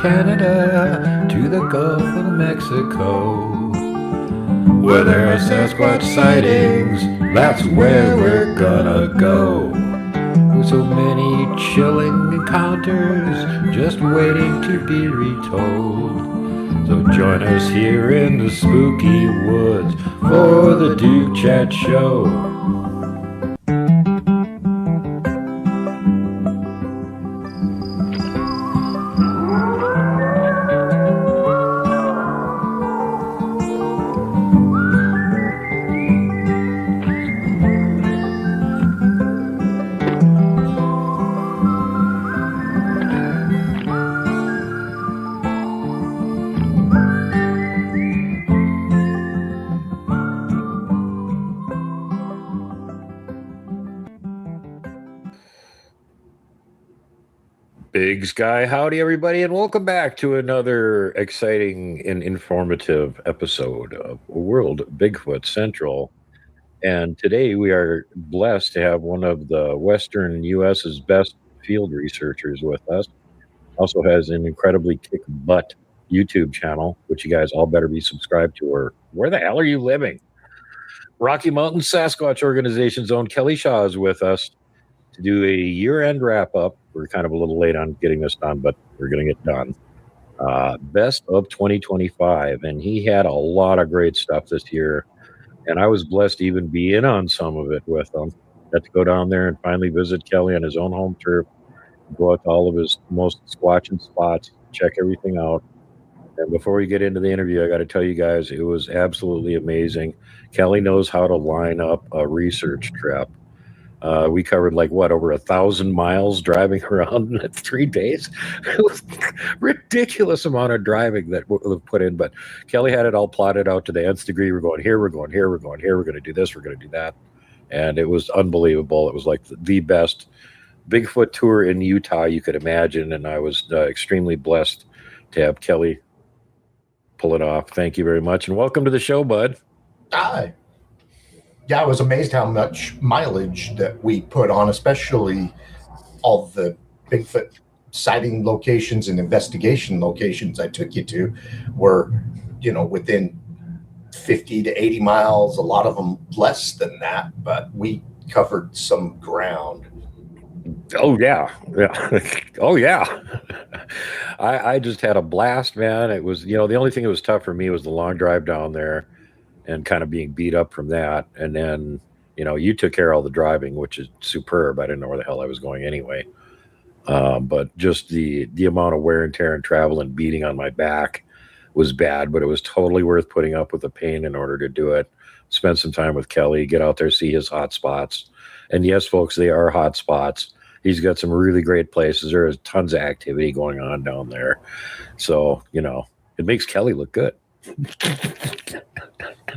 Canada to the Gulf of Mexico. Where there are Sasquatch sightings, that's where we're gonna go. With so many chilling encounters just waiting to be retold. So join us here in the spooky woods for the Duke Chat Show. Big Sky, howdy everybody, and welcome back to another exciting and informative episode of World Bigfoot Central. And today we are blessed to have one of the Western U.S.'s best field researchers with us. Also has an incredibly kick-butt YouTube channel, which you guys all better be subscribed to, or where the hell are you living? Rocky Mountain Sasquatch Organization's own Kelly Shaw is with us to do a year-end wrap-up. We're kind of a little late on getting this done, but we're going to get done. Best of 2025, and he had a lot of great stuff this year, and I was blessed to even be in on some of it with him. Got to go down there and finally visit Kelly on his own home turf, go out to all of his most squatching spots, check everything out. And before we get into the interview, I got to tell you guys, it was absolutely amazing. Kelly knows how to line up a research trip. We covered over 1,000 miles driving around in 3 days. It was a ridiculous amount of driving that we've put in, but Kelly had it all plotted out to the nth degree. We're going here, we're going here, we're going here, we're going to do this, we're going to do that. And it was unbelievable. It was like the best Bigfoot tour in Utah you could imagine, and I was extremely blessed to have Kelly pull it off. Thank you very much, and welcome to the show, bud. Hi. Yeah, I was amazed how much mileage that we put on, especially all the Bigfoot sighting locations and investigation locations I took you to were, within 50 to 80 miles, a lot of them less than that, but we covered some ground. Oh, yeah. Oh, yeah. I just had a blast, man. It was, the only thing that was tough for me was the long drive down there and kind of being beat up from that. And then, you took care of all the driving, which is superb. I didn't know where the hell I was going anyway. But just the amount of wear and tear and travel and beating on my back was bad, but it was totally worth putting up with the pain in order to do it. Spend some time with Kelly, get out there, see his hot spots. And yes, folks, they are hot spots. He's got some really great places. There is tons of activity going on down there. So, it makes Kelly look good.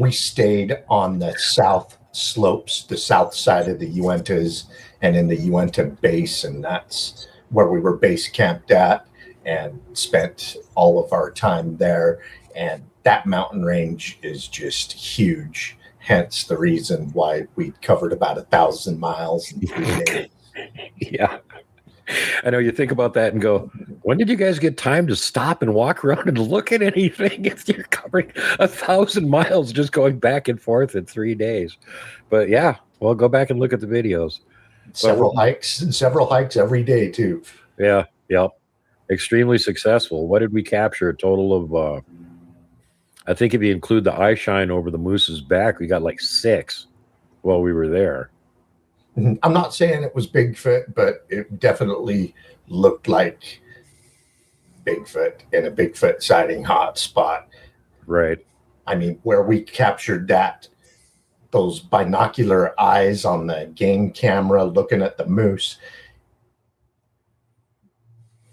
We stayed on the south slopes, the south side of the Uintas, and in the Uinta base, and that's where we were base camped at and spent all of our time there. And that mountain range is just huge, hence the reason why we covered about 1,000 miles in 3 days. Yeah. I know you think about that and go, when did you guys get time to stop and walk around and look at anything if you're covering 1,000 miles just going back and forth in 3 days? But yeah, well, go back and look at the videos. Several hikes every day too. Yeah. Extremely successful. What did we capture? A total of, I think if you include the eye shine over the moose's back, we got 6 while we were there. I'm not saying it was Bigfoot, but it definitely looked like Bigfoot in a Bigfoot sighting hot spot. Right. I mean, where we captured those binocular eyes on the game camera looking at the moose,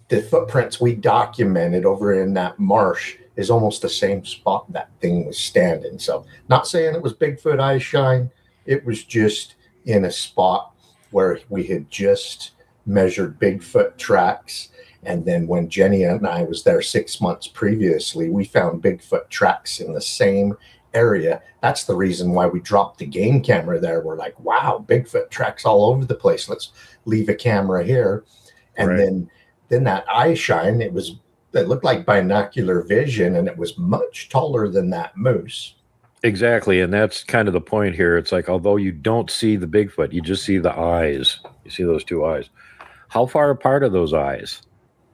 the footprints we documented over in that marsh is almost the same spot that thing was standing. So not saying it was Bigfoot eye shine. It was just in a spot where we had just measured Bigfoot tracks. And then when Jenny and I was there 6 months previously, we found Bigfoot tracks in the same area. That's the reason why we dropped the game camera there. We're like, wow, Bigfoot tracks all over the place. Let's leave a camera here. And then that eye shine, it was that looked like binocular vision, and it was much taller than that moose. Exactly, and that's kind of the point here. It's like, although you don't see the Bigfoot, you just see the eyes. You see those two eyes. How far apart are those eyes?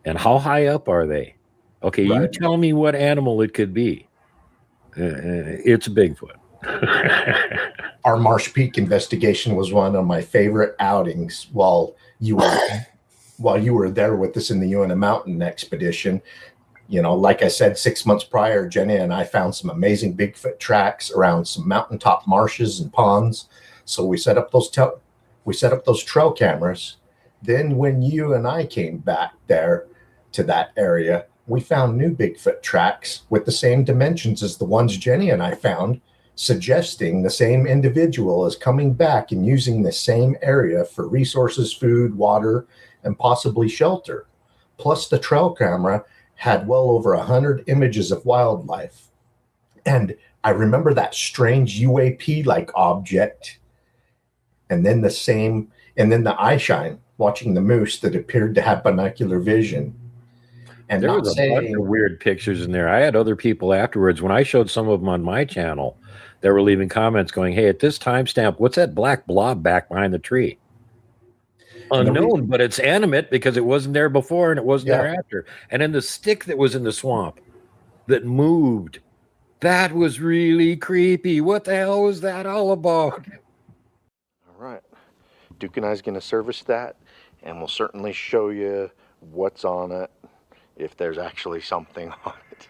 And how high up are they? Okay, you Right. tell me what animal it could be. It's Bigfoot. Our Marsh Peak investigation was one of my favorite outings while you were there with us in the Uinta Mountain expedition. You know, like I said, 6 months prior, Jenny and I found some amazing Bigfoot tracks around some mountaintop marshes and ponds. So we set up those trail cameras. Then when you and I came back there to that area, we found new Bigfoot tracks with the same dimensions as the ones Jenny and I found, suggesting the same individual is coming back and using the same area for resources, food, water, and possibly shelter. Plus, the trail camera had well over 100 images of wildlife. And I remember that strange UAP-like object, and then the eye shine watching the moose that appeared to have binocular vision. And There was a bunch of weird pictures in there. I had other people afterwards, when I showed some of them on my channel, they were leaving comments going, hey, at this timestamp, what's that black blob back behind the tree? Unknown, but it's animate because it wasn't there before and it wasn't there after. And then the stick that was in the swamp that moved, that was really creepy. What the hell was that all about? All right. Duke and I is going to service that, and we'll certainly show you what's on it, if there's actually something on it.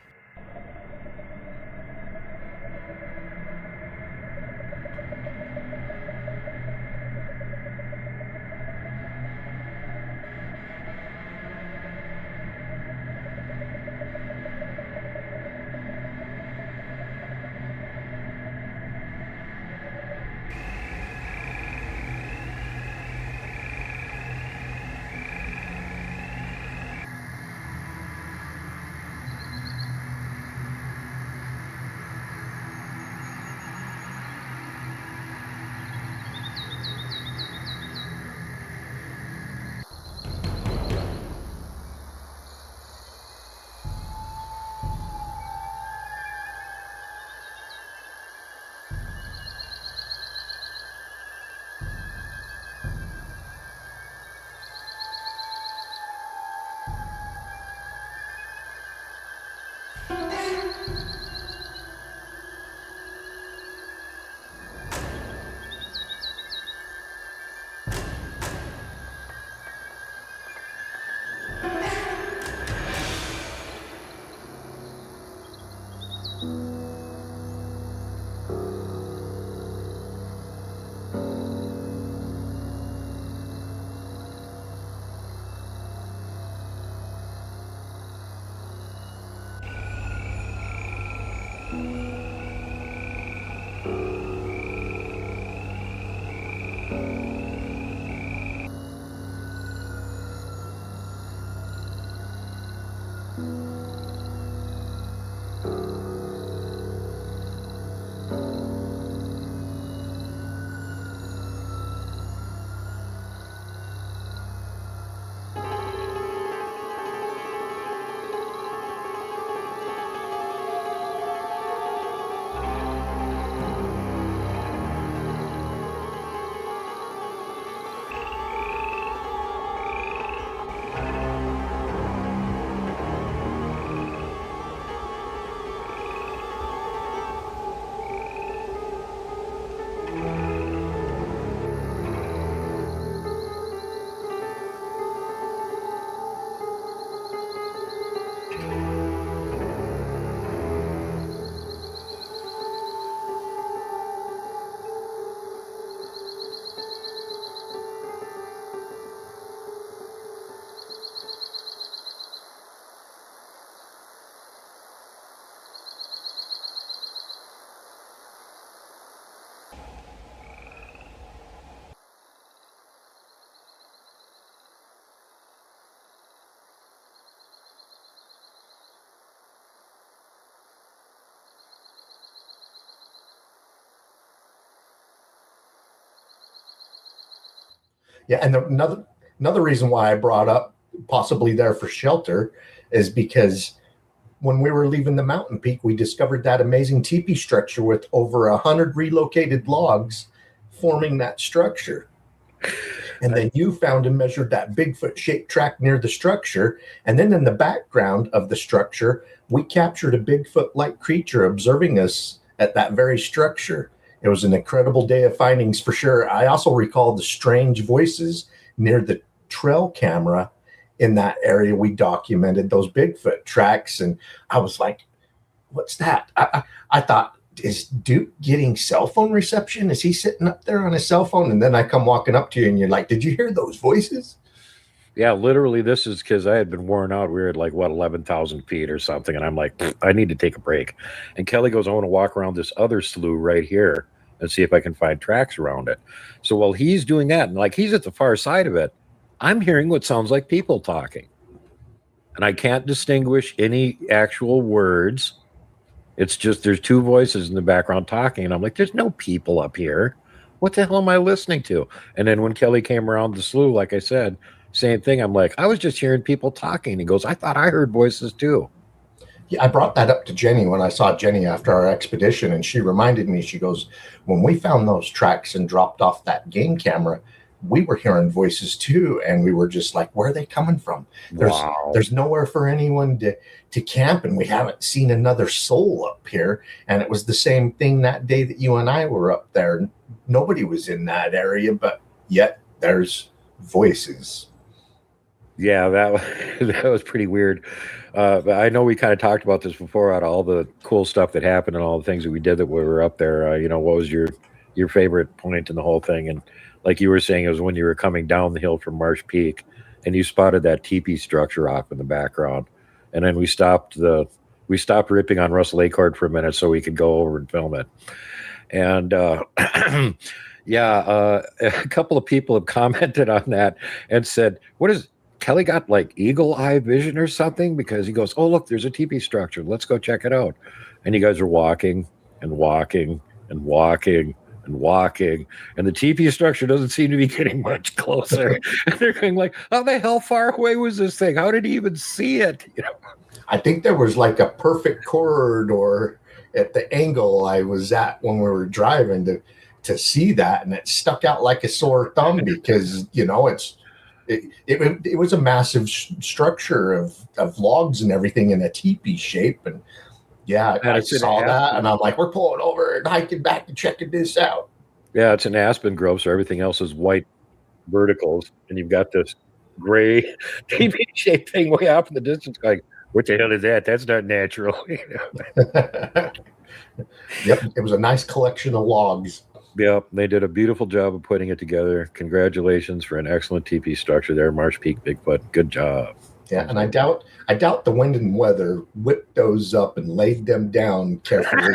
Yeah, and another reason why I brought up possibly there for shelter is because when we were leaving the mountain peak, we discovered that amazing teepee structure with over 100 relocated logs forming that structure. And then you found and measured that Bigfoot-shaped track near the structure. And then in the background of the structure, we captured a Bigfoot-like creature observing us at that very structure. It was an incredible day of findings for sure. I also recall the strange voices near the trail camera in that area. We documented those Bigfoot tracks, and I was like, what's that? I thought, is Duke getting cell phone reception? Is he sitting up there on his cell phone? And then I come walking up to you and you're like, did you hear those voices? Yeah, literally, this is because I had been worn out. We were at like, 11,000 feet or something. And I'm like, I need to take a break. And Kelly goes, I want to walk around this other slough right here and see if I can find tracks around it. So while he's doing that, and like he's at the far side of it, I'm hearing what sounds like people talking. And I can't distinguish any actual words. It's just there's two voices in the background talking. And I'm like, there's no people up here. What the hell am I listening to? And then when Kelly came around the slough, like I said, same thing. I'm like, I was just hearing people talking. He goes, I thought I heard voices too. Yeah, I brought that up to Jenny when I saw Jenny after our expedition, and she reminded me, she goes, when we found those tracks and dropped off that game camera, we were hearing voices too, and we were just like, where are they coming from? There's nowhere for anyone to camp, and we haven't seen another soul up here. And it was the same thing that day that you and I were up there. Nobody was in that area, but yet there's voices. Yeah, that was pretty weird. But I know we kind of talked about this before, out of all the cool stuff that happened and all the things that we did that we were up there. What was your favorite point in the whole thing? And like you were saying, it was when you were coming down the hill from Marsh Peak, and you spotted that teepee structure off in the background. And then we stopped ripping on Russell Acord for a minute so we could go over and film it. And a couple of people have commented on that and said, what is Kelly got like eagle eye vision or something? Because he goes, oh, look, there's a teepee structure. Let's go check it out. And you guys are walking and walking and walking and walking, and the teepee structure doesn't seem to be getting much closer. And they're going like, how the hell far away was this thing? How did he even see it? I think there was like a perfect corridor at the angle I was at when we were driving to see that, and it stuck out like a sore thumb because it was a massive structure of logs and everything in a teepee shape. And yeah, I saw that, and I'm like, we're pulling over and hiking back and checking this out. Yeah, it's an aspen grove, so everything else is white verticals, and you've got this gray teepee shaped thing way off in the distance. Like, what the hell is that? That's not natural. Yep, it was a nice collection of logs. Yeah, they did a beautiful job of putting it together. Congratulations for an excellent teepee structure there, Marsh Peak Bigfoot. Good job. Yeah, and I doubt the wind and weather whipped those up and laid them down carefully.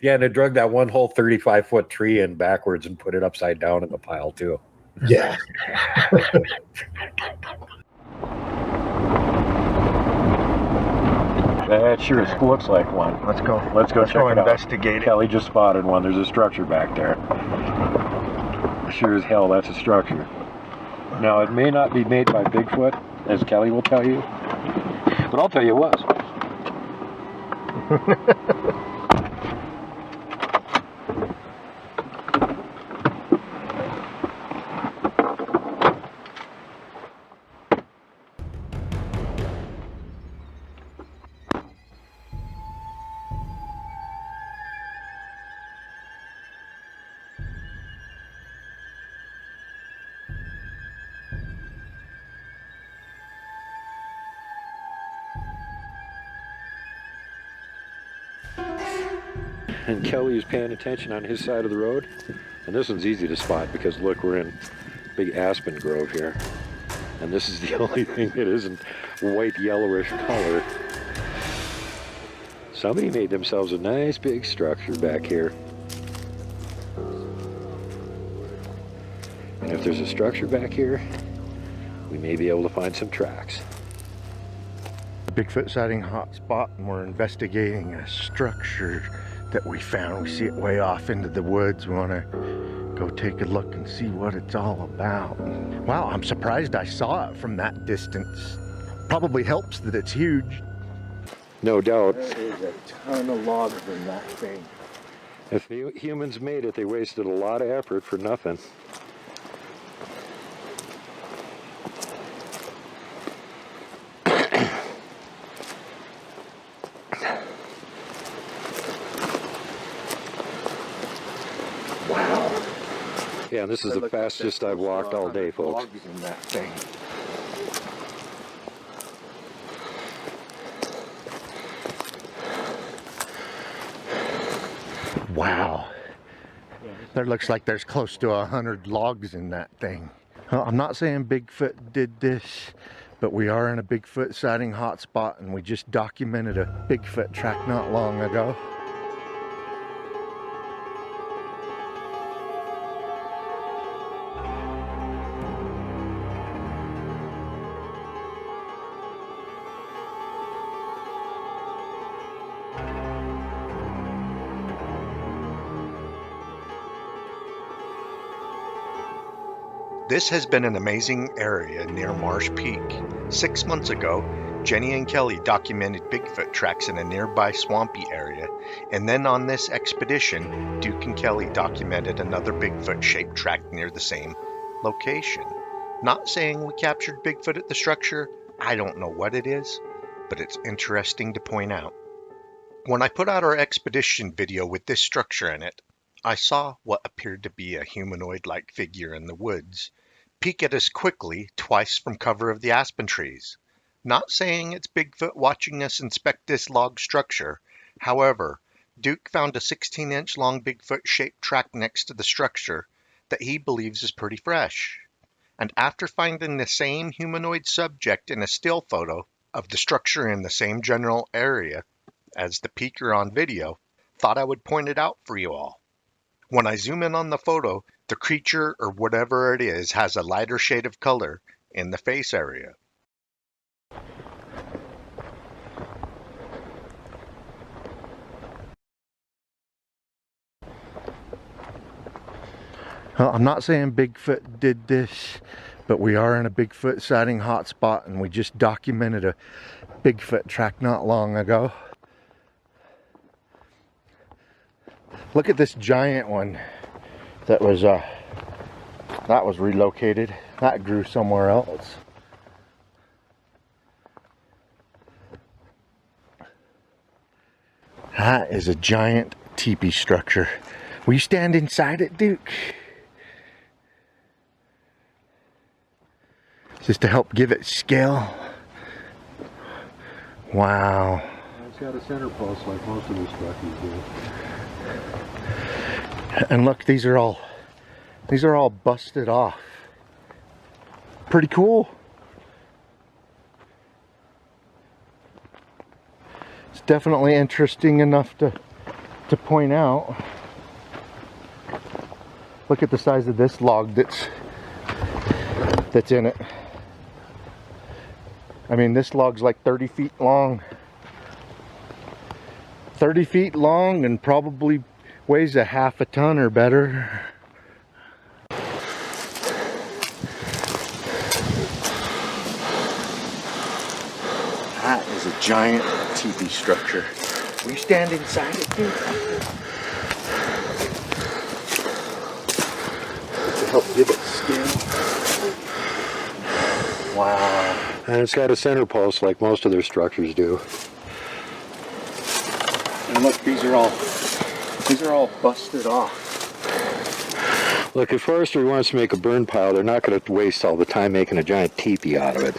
Yeah, and it drug that one whole 35-foot tree in backwards and put it upside down in the pile too. Yeah. That sure looks like one. Let's go check it investigate out. Kelly just spotted one. There's a structure back there. Sure as hell, that's a structure. Now, it may not be made by Bigfoot, as Kelly will tell you, but I'll tell you it was. And Kelly is paying attention on his side of the road. And this one's easy to spot because look, we're in big aspen grove here. And this is the only thing that isn't white yellowish color. Somebody made themselves a nice big structure back here. And if there's a structure back here, we may be able to find some tracks. Bigfoot sighting hotspot, and we're investigating a structure that we found. We see it way off into the woods. We want to go take a look and see what it's all about. Wow, I'm surprised I saw it from that distance. Probably helps that it's huge. No doubt. There is a ton of logs in that thing. If the humans made it, they wasted a lot of effort for nothing. Wow. Yeah, this is the fastest I've walked all day, folks. Logs in that thing. Wow. There looks like there's close to 100 logs in that thing. Well, I'm not saying Bigfoot did this, but we are in a Bigfoot sighting hotspot, and we just documented a Bigfoot track not long ago. This has been an amazing area near Marsh Peak. 6 months ago, Jenny and Kelly documented Bigfoot tracks in a nearby swampy area, and then on this expedition, Duke and Kelly documented another Bigfoot-shaped track near the same location. Not saying we captured Bigfoot at the structure, I don't know what it is, but it's interesting to point out. When I put out our expedition video with this structure in it, I saw what appeared to be a humanoid-like figure in the woods peek at us quickly twice from cover of the aspen trees. Not saying it's Bigfoot watching us inspect this log structure. However, Duke found a 16-inch long Bigfoot-shaped track next to the structure that he believes is pretty fresh. And after finding the same humanoid subject in a still photo of the structure in the same general area as the peeker on video, thought I would point it out for you all. When I zoom in on the photo, the creature or whatever it is has a lighter shade of color in the face area. Well, I'm not saying Bigfoot did this, but we are in a Bigfoot sighting hotspot, and we just documented a Bigfoot track not long ago. Look at this giant one that was relocated. That grew somewhere else. That is a giant teepee structure. Will you stand inside it, Duke? Just to help give it scale. Wow. It's got a center post like most of these structures do. And look, these are all busted off. Pretty cool. It's definitely interesting enough to point out. Look at the size of this log that's in it. I mean, this log's like 30 feet long. 30 feet long and probably weighs a half a ton or better. That is a giant teepee structure. Will you stand inside it, dude? To help give it scale. Wow. And it's got a center post like most of their structures do. And look, these are all busted off. Look, if forestry wants to make a burn pile, they're not going to waste all the time making a giant teepee out of it.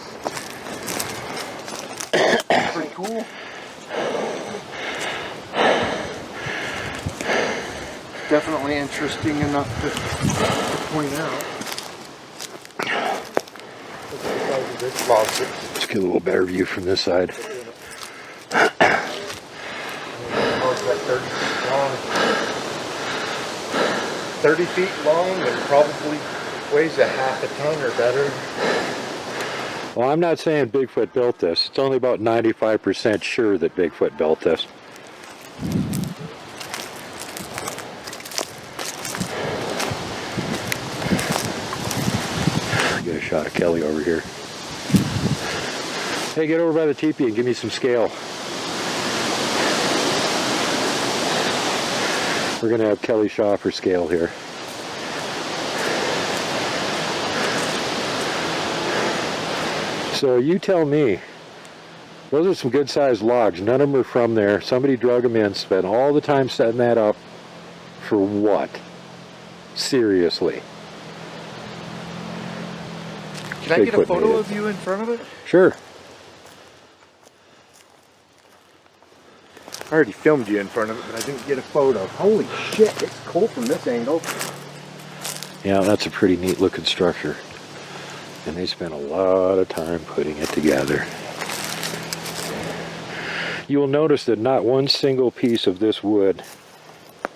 Pretty cool. Definitely interesting enough to point out. Look at the size of this log. Let's get a little better view from this side. Like 30 feet long and probably weighs a half a ton or better. Well, I'm not saying Bigfoot built this. It's only about 95% sure that Bigfoot built this. shot of Kelly over here. Hey, get over by the teepee and give me some scale. We're going to have Kelly Shaw for scale here. So you tell me, those are some good sized logs. None of them are from there. Somebody drug them in, spent all the time setting that up. For what? Seriously. Can I get a photo of you in front of it? Sure. I already filmed you in front of it, but I didn't get a photo. Holy shit, it's cool from this angle. Yeah, that's a pretty neat looking structure. And they spent a lot of time putting it together. You will notice that not one single piece of this wood,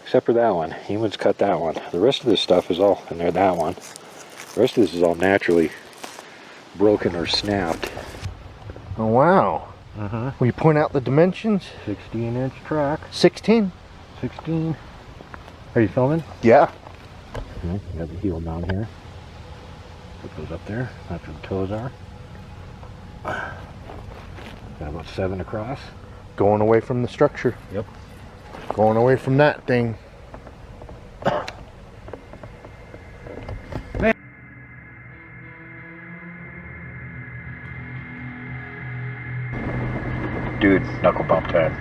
except for that one, humans cut that one. The rest of this stuff is all, and there, that one. The rest of this is all naturally broken or snapped. Oh, wow. Will you point out the dimensions? 16-inch track. 16? 16. Are you filming? Yeah. Okay, you got the heel down here. Put those up there. That's where the toes are. Got about 7 across. Going away from the structure. Yep. Going away from that thing. Dude, knuckle bump time.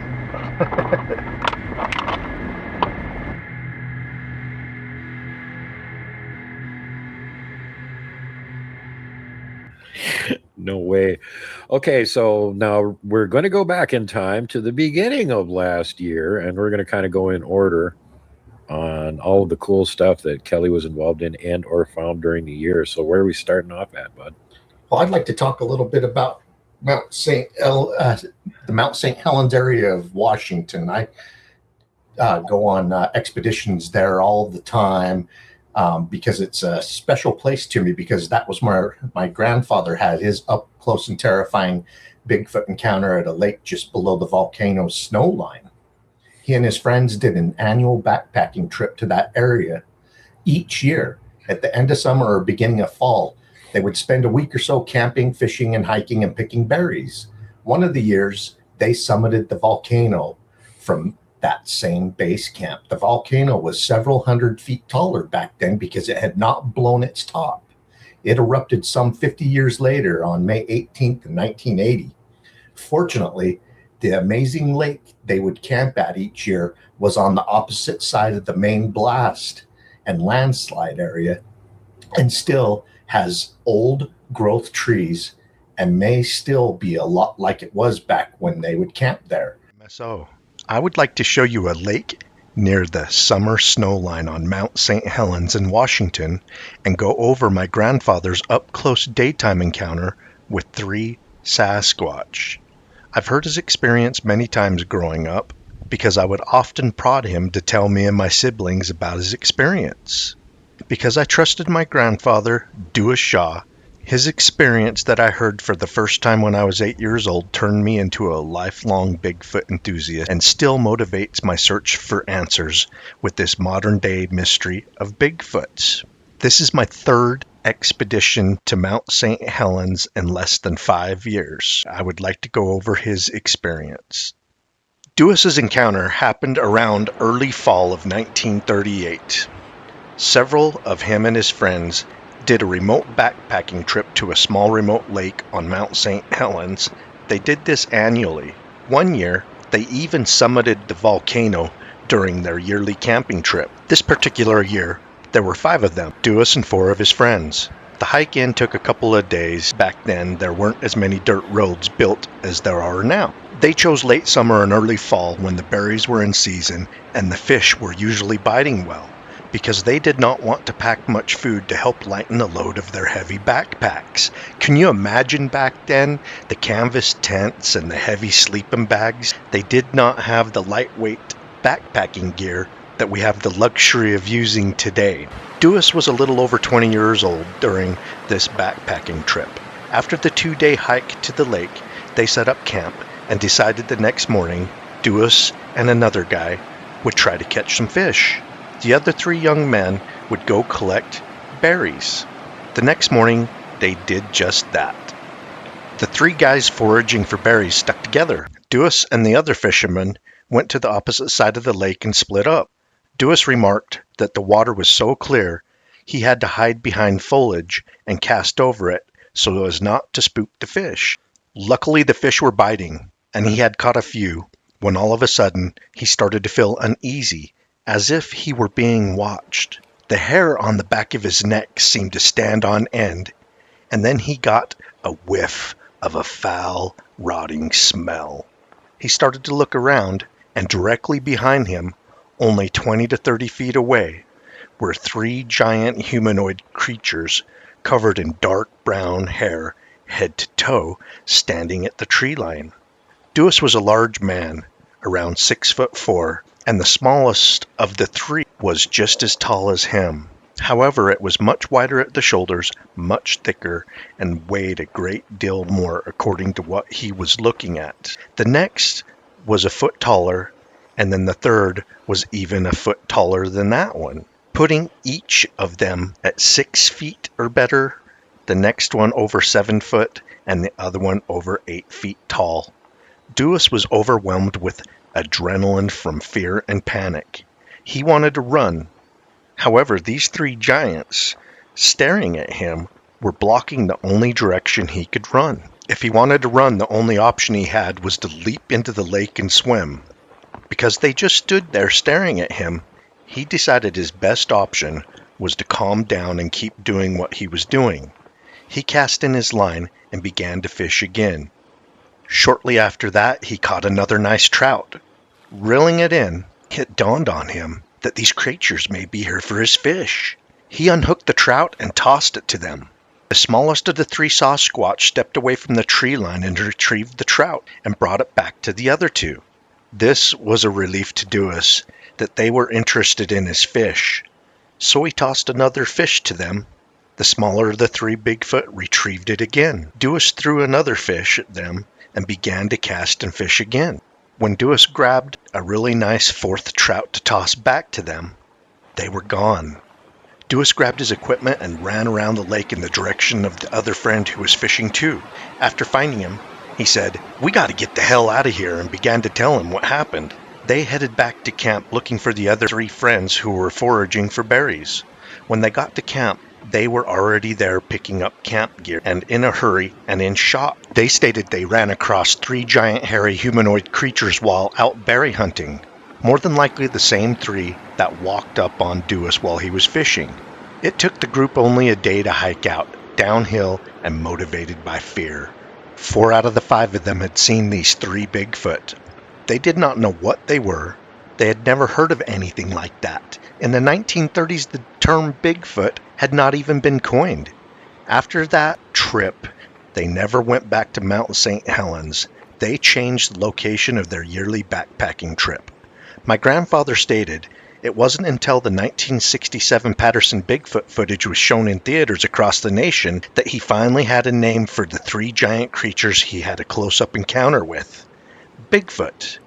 No way. Okay, so now we're going to go back in time to the beginning of last year, and we're going to kind of go in order on all of the cool stuff that Kelly was involved in and or found during the year. So where are we starting off at, bud? Well, I'd like to talk a little bit about the Mount St. Helens area of Washington. I go on expeditions there all the time because it's a special place to me, because that was where my grandfather had his up close and terrifying Bigfoot encounter at a lake just below the volcano's snow line. He and his friends did an annual backpacking trip to that area each year. At the end of summer or beginning of fall, they would spend a week or so camping, fishing, and hiking and picking berries. One of the years, they summited the volcano from that same base camp. The volcano was several hundred feet taller back then because it had not blown its top. It erupted some 50 years later on May 18th, 1980. Fortunately, the amazing lake they would camp at each year was on the opposite side of the main blast and landslide area, and still has old growth trees and may still be a lot like it was back when they would camp there. RMSO. I would like to show you a lake near the summer snow line on Mount St. Helens in Washington and go over my grandfather's up-close daytime encounter with 3 Sasquatch. I've heard his experience many times growing up because I would often prod him to tell me and my siblings about his experience. Because I trusted my grandfather, Dewis Shaw, his experience that I heard for the first time when I was 8 years old turned me into a lifelong Bigfoot enthusiast and still motivates my search for answers with this modern-day mystery of Bigfoots. This is my 3rd expedition to Mount St. Helens in less than 5 years. I would like to go over his experience. Dewis's encounter happened around early fall of 1938. Several of him and his friends did a remote backpacking trip to a small remote lake on Mount St. Helens. They did this annually. One year, they even summited the volcano during their yearly camping trip. This particular year, there were 5 of them, Dewis and 4 of his friends. The hike in took a couple of days. Back then, there weren't as many dirt roads built as there are now. They chose late summer and early fall when the berries were in season and the fish were usually biting well, because they did not want to pack much food to help lighten the load of their heavy backpacks. Can you imagine back then the canvas tents and the heavy sleeping bags? They did not have the lightweight backpacking gear that we have the luxury of using today. Dewis was a little over 20 years old during this backpacking trip. After the 2-day hike to the lake, they set up camp and decided the next morning Dewis and another guy would try to catch some fish. The other 3 young men would go collect berries. The next morning, They did just that. The three guys foraging for berries stuck together. Duas and the other fisherman went to the opposite side of the lake and split up. Duas remarked that the water was so clear he had to hide behind foliage and cast over it so as not to spook the fish. Luckily, the fish were biting, and he had caught a few, when all of a sudden he started to feel uneasy, as if he were being watched. The hair on the back of his neck seemed to stand on end, and then he got a whiff of a foul, rotting smell. He started to look around, and directly behind him, only 20 to 30 feet away, were three giant humanoid creatures covered in dark brown hair, head to toe, standing at the tree line. Duas was a large man, around 6'4", and the smallest of the three was just as tall as him. However, it was much wider at the shoulders, much thicker, and weighed a great deal more according to what he was looking at. The next was a foot taller, and then the third was even a foot taller than that one. Putting each of them at 6 feet or better, the next one over 7 foot, and the other one over 8 feet tall. Duas was overwhelmed with adrenaline from fear and panic. He wanted to run. However, these three giants, staring at him, were blocking the only direction he could run. If he wanted to run, the only option he had was to leap into the lake and swim. Because they just stood there staring at him, he decided his best option was to calm down and keep doing what he was doing. He cast in his line and began to fish again. Shortly after that, he caught another nice trout. Reeling it in, it dawned on him that these creatures may be here for his fish. He unhooked the trout and tossed it to them. The smallest of the three Sasquatch stepped away from the tree line and retrieved the trout and brought it back to the other two. This was a relief to Duas that they were interested in his fish, so he tossed another fish to them. The smaller of the three Bigfoot retrieved it again. Duas threw another fish at them and began to cast and fish again. When Duas grabbed a really nice fourth trout to toss back to them, they were gone. Duas grabbed his equipment and ran around the lake in the direction of the other friend who was fishing too. After finding him, he said, "We got to get the hell out of here," and began to tell him what happened. They headed back to camp looking for the other three friends who were foraging for berries. When they got to camp, they were already there picking up camp gear and in a hurry and in shock. They stated they ran across three giant hairy humanoid creatures while out berry hunting. More than likely the same three that walked up on Duas while he was fishing. It took the group only a day to hike out, downhill and motivated by fear. 4 out of the 5 of them had seen these three Bigfoot. They did not know what they were. They had never heard of anything like that. In the 1930s, the term Bigfoot had not even been coined. After that trip, they never went back to Mount St. Helens. They changed the location of their yearly backpacking trip. My grandfather stated, it wasn't until the 1967 Patterson Bigfoot footage was shown in theaters across the nation that he finally had a name for the three giant creatures he had a close-up encounter with. Bigfoot.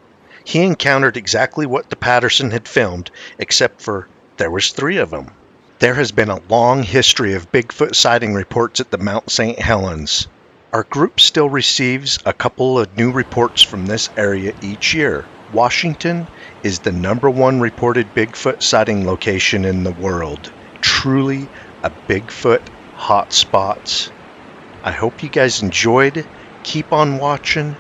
He encountered exactly what the Patterson had filmed, except for there was 3 of them. There has been a long history of Bigfoot sighting reports at the Mount St. Helens. Our group still receives a couple of new reports from this area each year. Washington is the #1 reported Bigfoot sighting location in the world. Truly a Bigfoot hotspot. I hope you guys enjoyed. Keep on watching.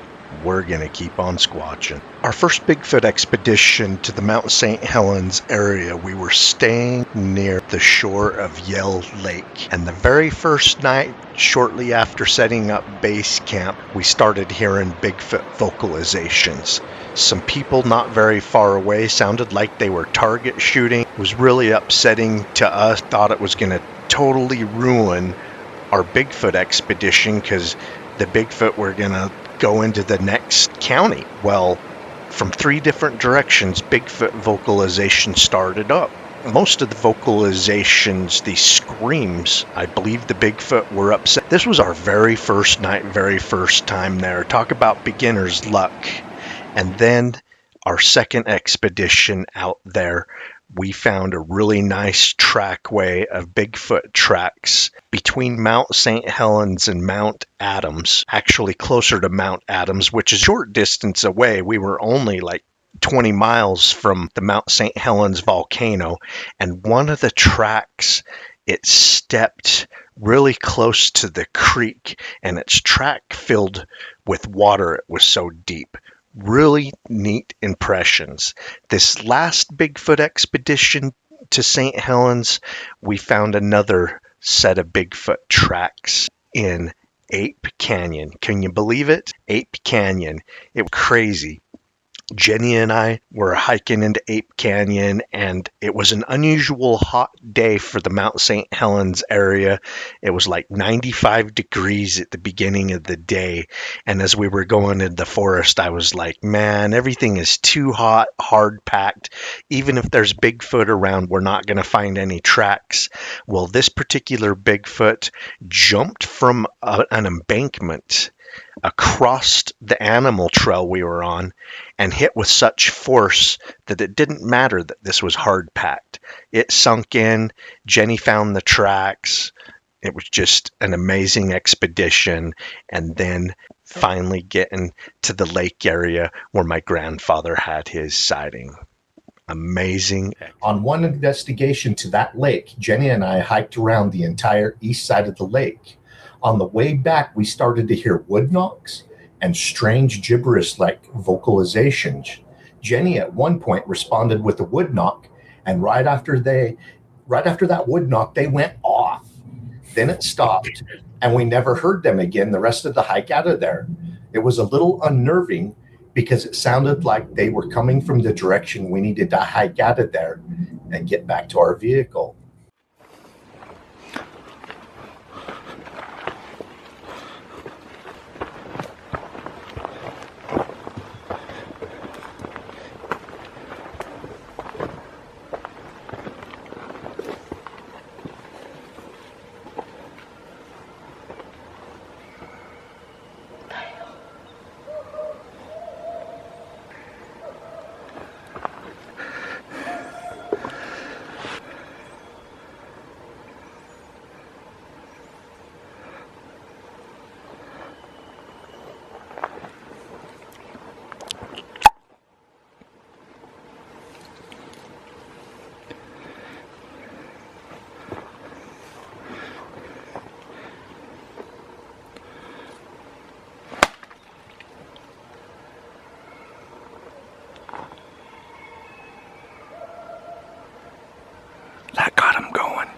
We're going to keep on squatching. Our first Bigfoot expedition to the Mount St. Helens area, we were staying near the shore of Yell Lake. And the very first night, shortly after setting up base camp, we started hearing Bigfoot vocalizations. Some people not very far away sounded like they were target shooting. It was really upsetting to us. Thought it was going to totally ruin our Bigfoot expedition because the Bigfoot were going to go into the next county. Well, from 3 different directions, Bigfoot vocalization started up. Most of the vocalizations, these screams, I believe the Bigfoot were upset. This was our very first night, very first time there. Talk about beginner's luck. And then our second expedition out there, we found a really nice trackway of Bigfoot tracks between Mount St. Helens and Mount Adams, actually closer to Mount Adams, which is a short distance away. We were only like 20 miles from the Mount St. Helens volcano, and one of the tracks, it stepped really close to the creek, and its track filled with water. It was so deep. Really neat impressions. This last Bigfoot expedition to St. Helens, we found another set of Bigfoot tracks in Ape Canyon. Can you believe it? Ape Canyon. It was crazy. Jenny and I were hiking into Ape Canyon, and it was an unusual hot day for the Mount St. Helens area. It was like 95 degrees at the beginning of the day. And as we were going into the forest, I was like, man, everything is too hot, hard packed. Even if there's Bigfoot around, we're not going to find any tracks. Well, this particular Bigfoot jumped from an embankment across the animal trail we were on and hit with such force that it didn't matter that this was hard packed. It sunk in. Jenny found the tracks. It was just an amazing expedition. And then finally getting to the lake area where my grandfather had his sighting. Amazing. On one investigation to that lake, Jenny and I hiked around the entire east side of the lake. On the way back, we started to hear wood knocks and strange gibberish like vocalizations. Jenny at one point responded with a wood knock, and right after that wood knock, they went off. Then it stopped, and we never heard them again the rest of the hike out of there. It was a little unnerving because it sounded like they were coming from the direction we needed to hike out of there and get back to our vehicle. That got him going.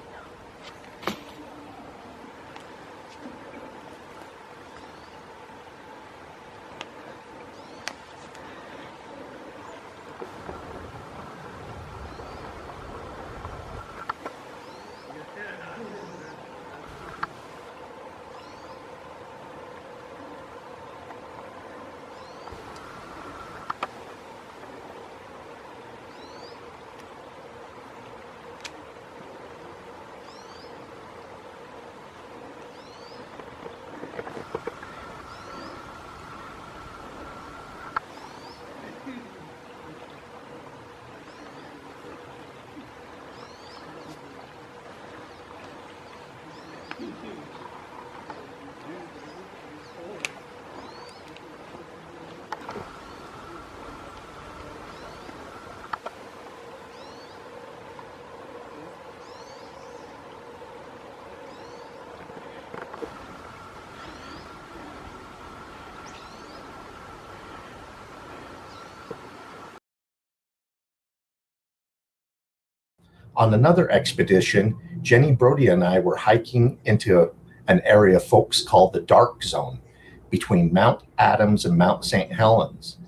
On another expedition, Jenny Brody and I were hiking into an area folks call the Dark Zone between Mount Adams and Mount St. Helens.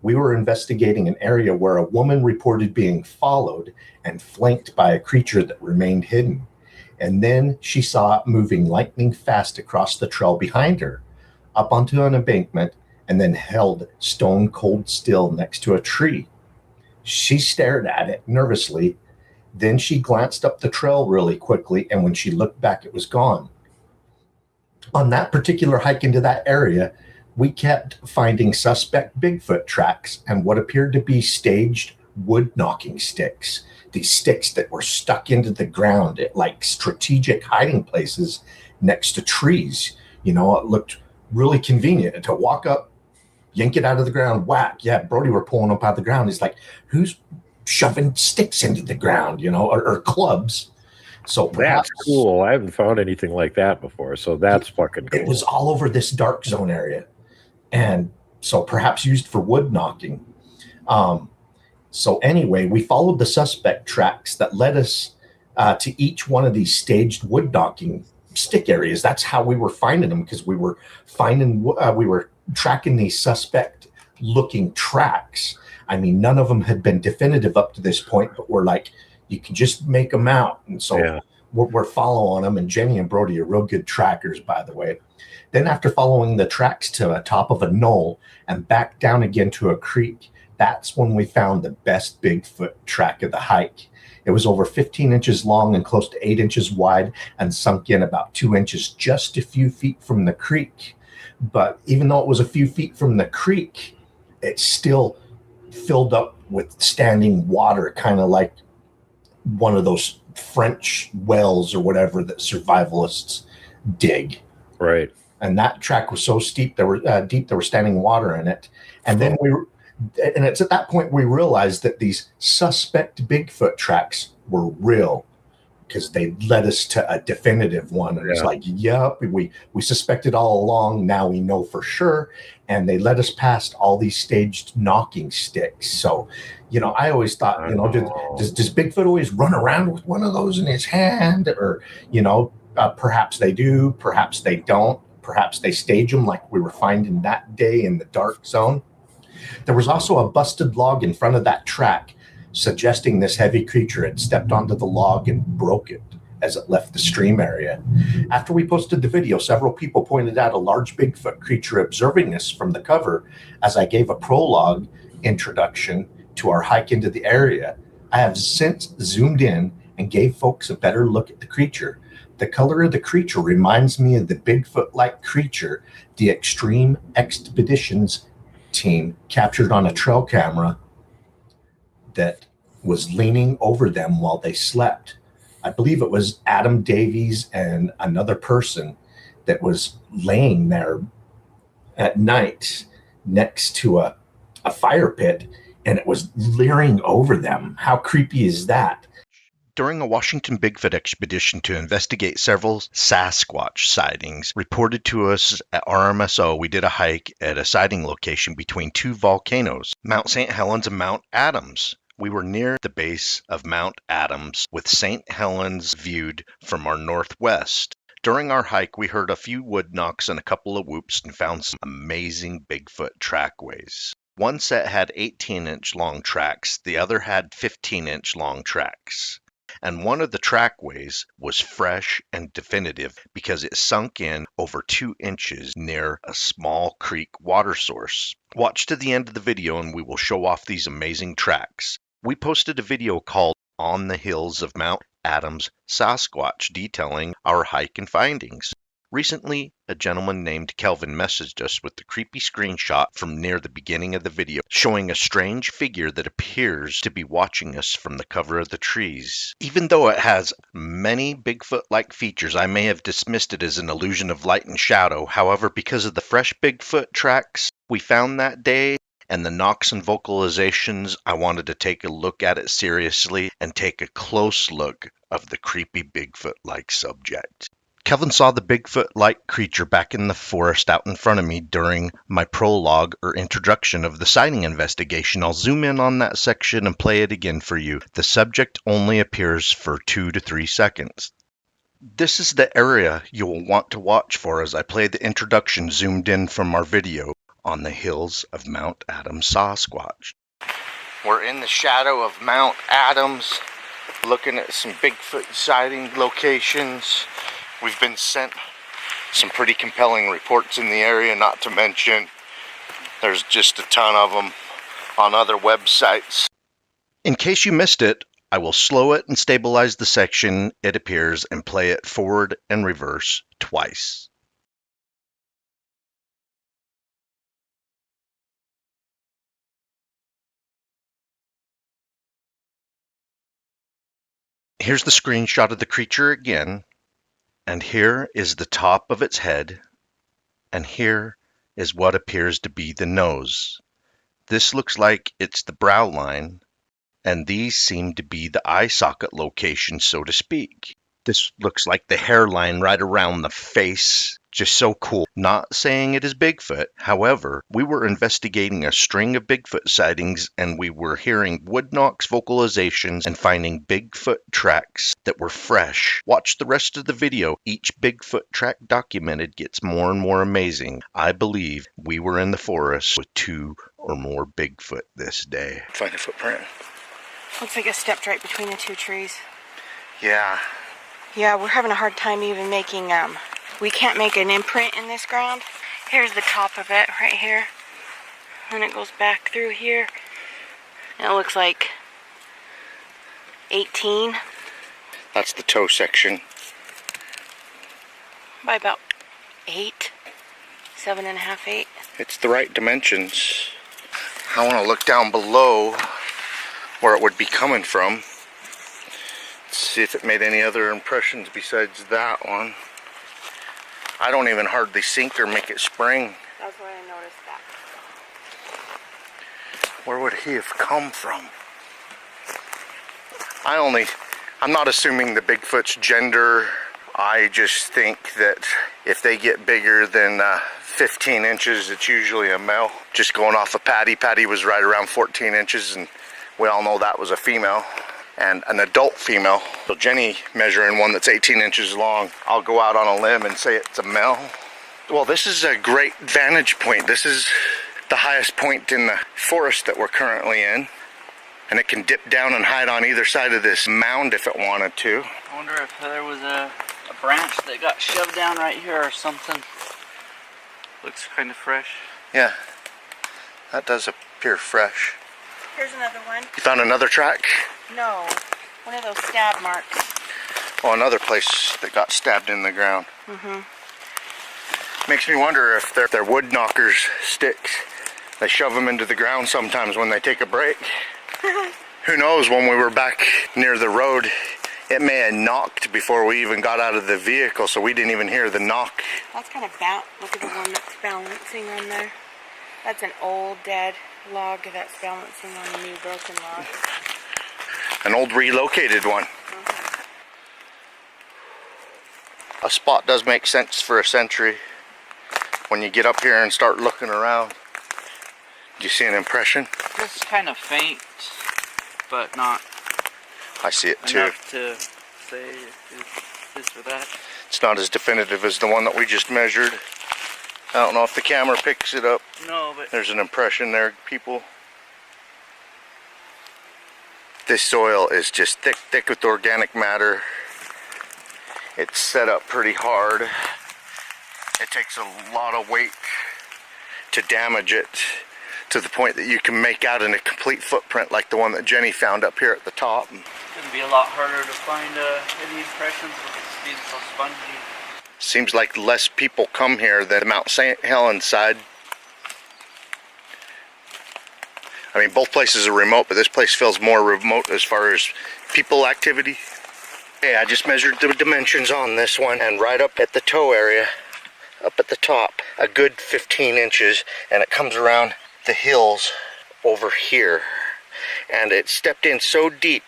We were investigating an area where a woman reported being followed and flanked by a creature that remained hidden. And then she saw it moving lightning fast across the trail behind her, up onto an embankment, and then held stone cold still next to a tree. She stared at it nervously. Then she glanced up the trail really quickly, and when she looked back, it was gone. On that particular hike into that area, we kept finding suspect Bigfoot tracks and what appeared to be staged wood knocking sticks, these sticks that were stuck into the ground at like strategic hiding places next to trees. It looked really convenient to walk up, yank it out of the ground, whack. Yeah, Brody were pulling up out of the ground. He's like, who's shoving sticks into the ground, or clubs? So perhaps That's cool. I haven't found anything like that before, so that's fucking cool. it was all over this dark zone area, and so perhaps used for wood knocking. So anyway, we followed the suspect tracks that led us to each one of these staged wood knocking stick areas. That's how we were finding them, because we were tracking these suspect looking tracks. I mean, none of them had been definitive up to this point, but we're like, you can just make them out. And so we're following them, and Jenny and Brody are real good trackers, by the way. Then after following the tracks to the top of a knoll and back down again to a creek, that's when we found the best Bigfoot track of the hike. It was over 15 inches long and close to 8 inches wide, and sunk in about 2 inches, just a few feet from the creek. But even though it was a few feet from the creek, it still filled up with standing water, kind of like one of those French wells or whatever that survivalists dig. Right. And that track was so steep, there were standing water in it. And then it's at that point we realized that these suspect Bigfoot tracks were real, because they led us to a definitive one. And it's like, yep, we suspected all along. Now we know for sure. And they led us past all these staged knocking sticks. So, I always thought, does Bigfoot always run around with one of those in his hand? Or, perhaps they do, perhaps they don't. Perhaps they stage them like we were finding that day in the dark zone. There was also a busted log in front of that track, suggesting this heavy creature had stepped onto the log and broke it as it left the stream area. After we posted the video, several people pointed out a large Bigfoot creature observing us from the cover as I gave a prologue introduction to our hike into the area. I have since zoomed in and gave folks a better look at the creature. The color of the creature reminds me of the Bigfoot-like creature the Extreme Expeditions team captured on a trail camera that was leaning over them while they slept. I believe it was Adam Davies and another person that was laying there at night next to a fire pit, and it was leering over them. How creepy is that? During a Washington Bigfoot expedition to investigate several Sasquatch sightings reported to us at RMSO, we did a hike at a sighting location between two volcanoes, Mount St. Helens and Mount Adams. We were near the base of Mount Adams, with St. Helens viewed from our northwest. During our hike, we heard a few wood knocks and a couple of whoops and found some amazing Bigfoot trackways. One set had 18-inch long tracks, the other had 15-inch long tracks. And one of the trackways was fresh and definitive because it sunk in over 2 inches near a small creek water source. Watch to the end of the video and we will show off these amazing tracks. We posted a video called On the Hills of Mount Adams, Sasquatch, detailing our hike and findings. Recently, a gentleman named Kelvin messaged us with the creepy screenshot from near the beginning of the video, showing a strange figure that appears to be watching us from the cover of the trees. Even though it has many Bigfoot-like features, I may have dismissed it as an illusion of light and shadow. However, because of the fresh Bigfoot tracks we found that day and the knocks and vocalizations, I wanted to take a look at it seriously and take a close look of the creepy Bigfoot-like subject. Kelvin saw the Bigfoot-like creature back in the forest out in front of me during my prologue or introduction of the sighting investigation. I'll zoom in on that section and play it again for you. The subject only appears for 2 to 3 seconds. This is the area you will want to watch for as I play the introduction zoomed in from our video on the hills of Mount Adams, Sasquatch. We're in the shadow of Mount Adams, looking at some Bigfoot sighting locations. We've been sent some pretty compelling reports in the area, not to mention there's just a ton of them on other websites. In case you missed it, I will slow it and stabilize the section it appears and play it forward and reverse twice. Here's the screenshot of the creature again, and here is the top of its head, and here is what appears to be the nose. This looks like it's the brow line, and these seem to be the eye socket location, so to speak. This looks like the hairline right around the face. Just so cool. Not saying it is Bigfoot. However, we were investigating a string of Bigfoot sightings, and we were hearing Woodnock's vocalizations and finding Bigfoot tracks that were fresh. Watch the rest of the video. Each Bigfoot track documented gets more and more amazing. I believe we were in the forest with 2 or more Bigfoot this day. Find a footprint. Looks like it stepped right between the 2 trees. Yeah. Yeah, we're having a hard time even making, we can't make an imprint in this ground. Here's the top of it right here. And it goes back through here. And it looks like 18 That's the toe section. by about 8. 7.5, 8. It's the right dimensions. I want to look down below where it would be coming from. See if it made any other impressions besides that one. I don't even hardly sink or make it spring. That's why I noticed that. Where would he have come from? I'm not assuming the Bigfoot's gender. I just think that if they get bigger than 15 inches, it's usually a male. Just going off of Patty. Patty was right around 14 inches, and we all know that was a female. And an adult female. So Jenny measuring one that's 18 inches long. I'll go out on a limb and say it's a male. Well, this is a great vantage point. This is the highest point in the forest that we're currently in. And it can dip down and hide on either side of this mound if it wanted to. I wonder if there was a branch that got shoved down right here or something. Looks kind of fresh. Yeah, that does appear fresh. Here's another one. You found another track? No, one of those stab marks. Oh, another place that got stabbed in the ground. Makes me wonder if they're wood knockers sticks. They shove them into the ground sometimes when they take a break. Who knows, when we were back near the road, it may have knocked before we even got out of the vehicle, so we didn't even hear the knock. That's kind of look at the one that's balancing on there. That's an old dead log that's balancing on a new broken log. An old relocated one. A spot does make sense for a sentry when you get up here and start looking around. Do you see an impression? It's kind of faint, but not I see it too. enough to say it's this or that. It's not as definitive as the one that we just measured. I don't know if the camera picks it up. No, but There's an impression there, people. This soil is just thick with organic matter. It's set up pretty hard. It takes a lot of weight to damage it to the point that you can make out in a complete footprint like the one that Jenny found up here at the top. it's going to be a lot harder to find any impressions with it being so spongy. Seems like less people come here than Mount St. Helens side. I mean, both places are remote, but this place feels more remote as far as people activity. Okay, I just measured the dimensions on this one, and right up at the toe area, up at the top, a good 15 inches, and it comes around the hills over here. And it stepped in so deep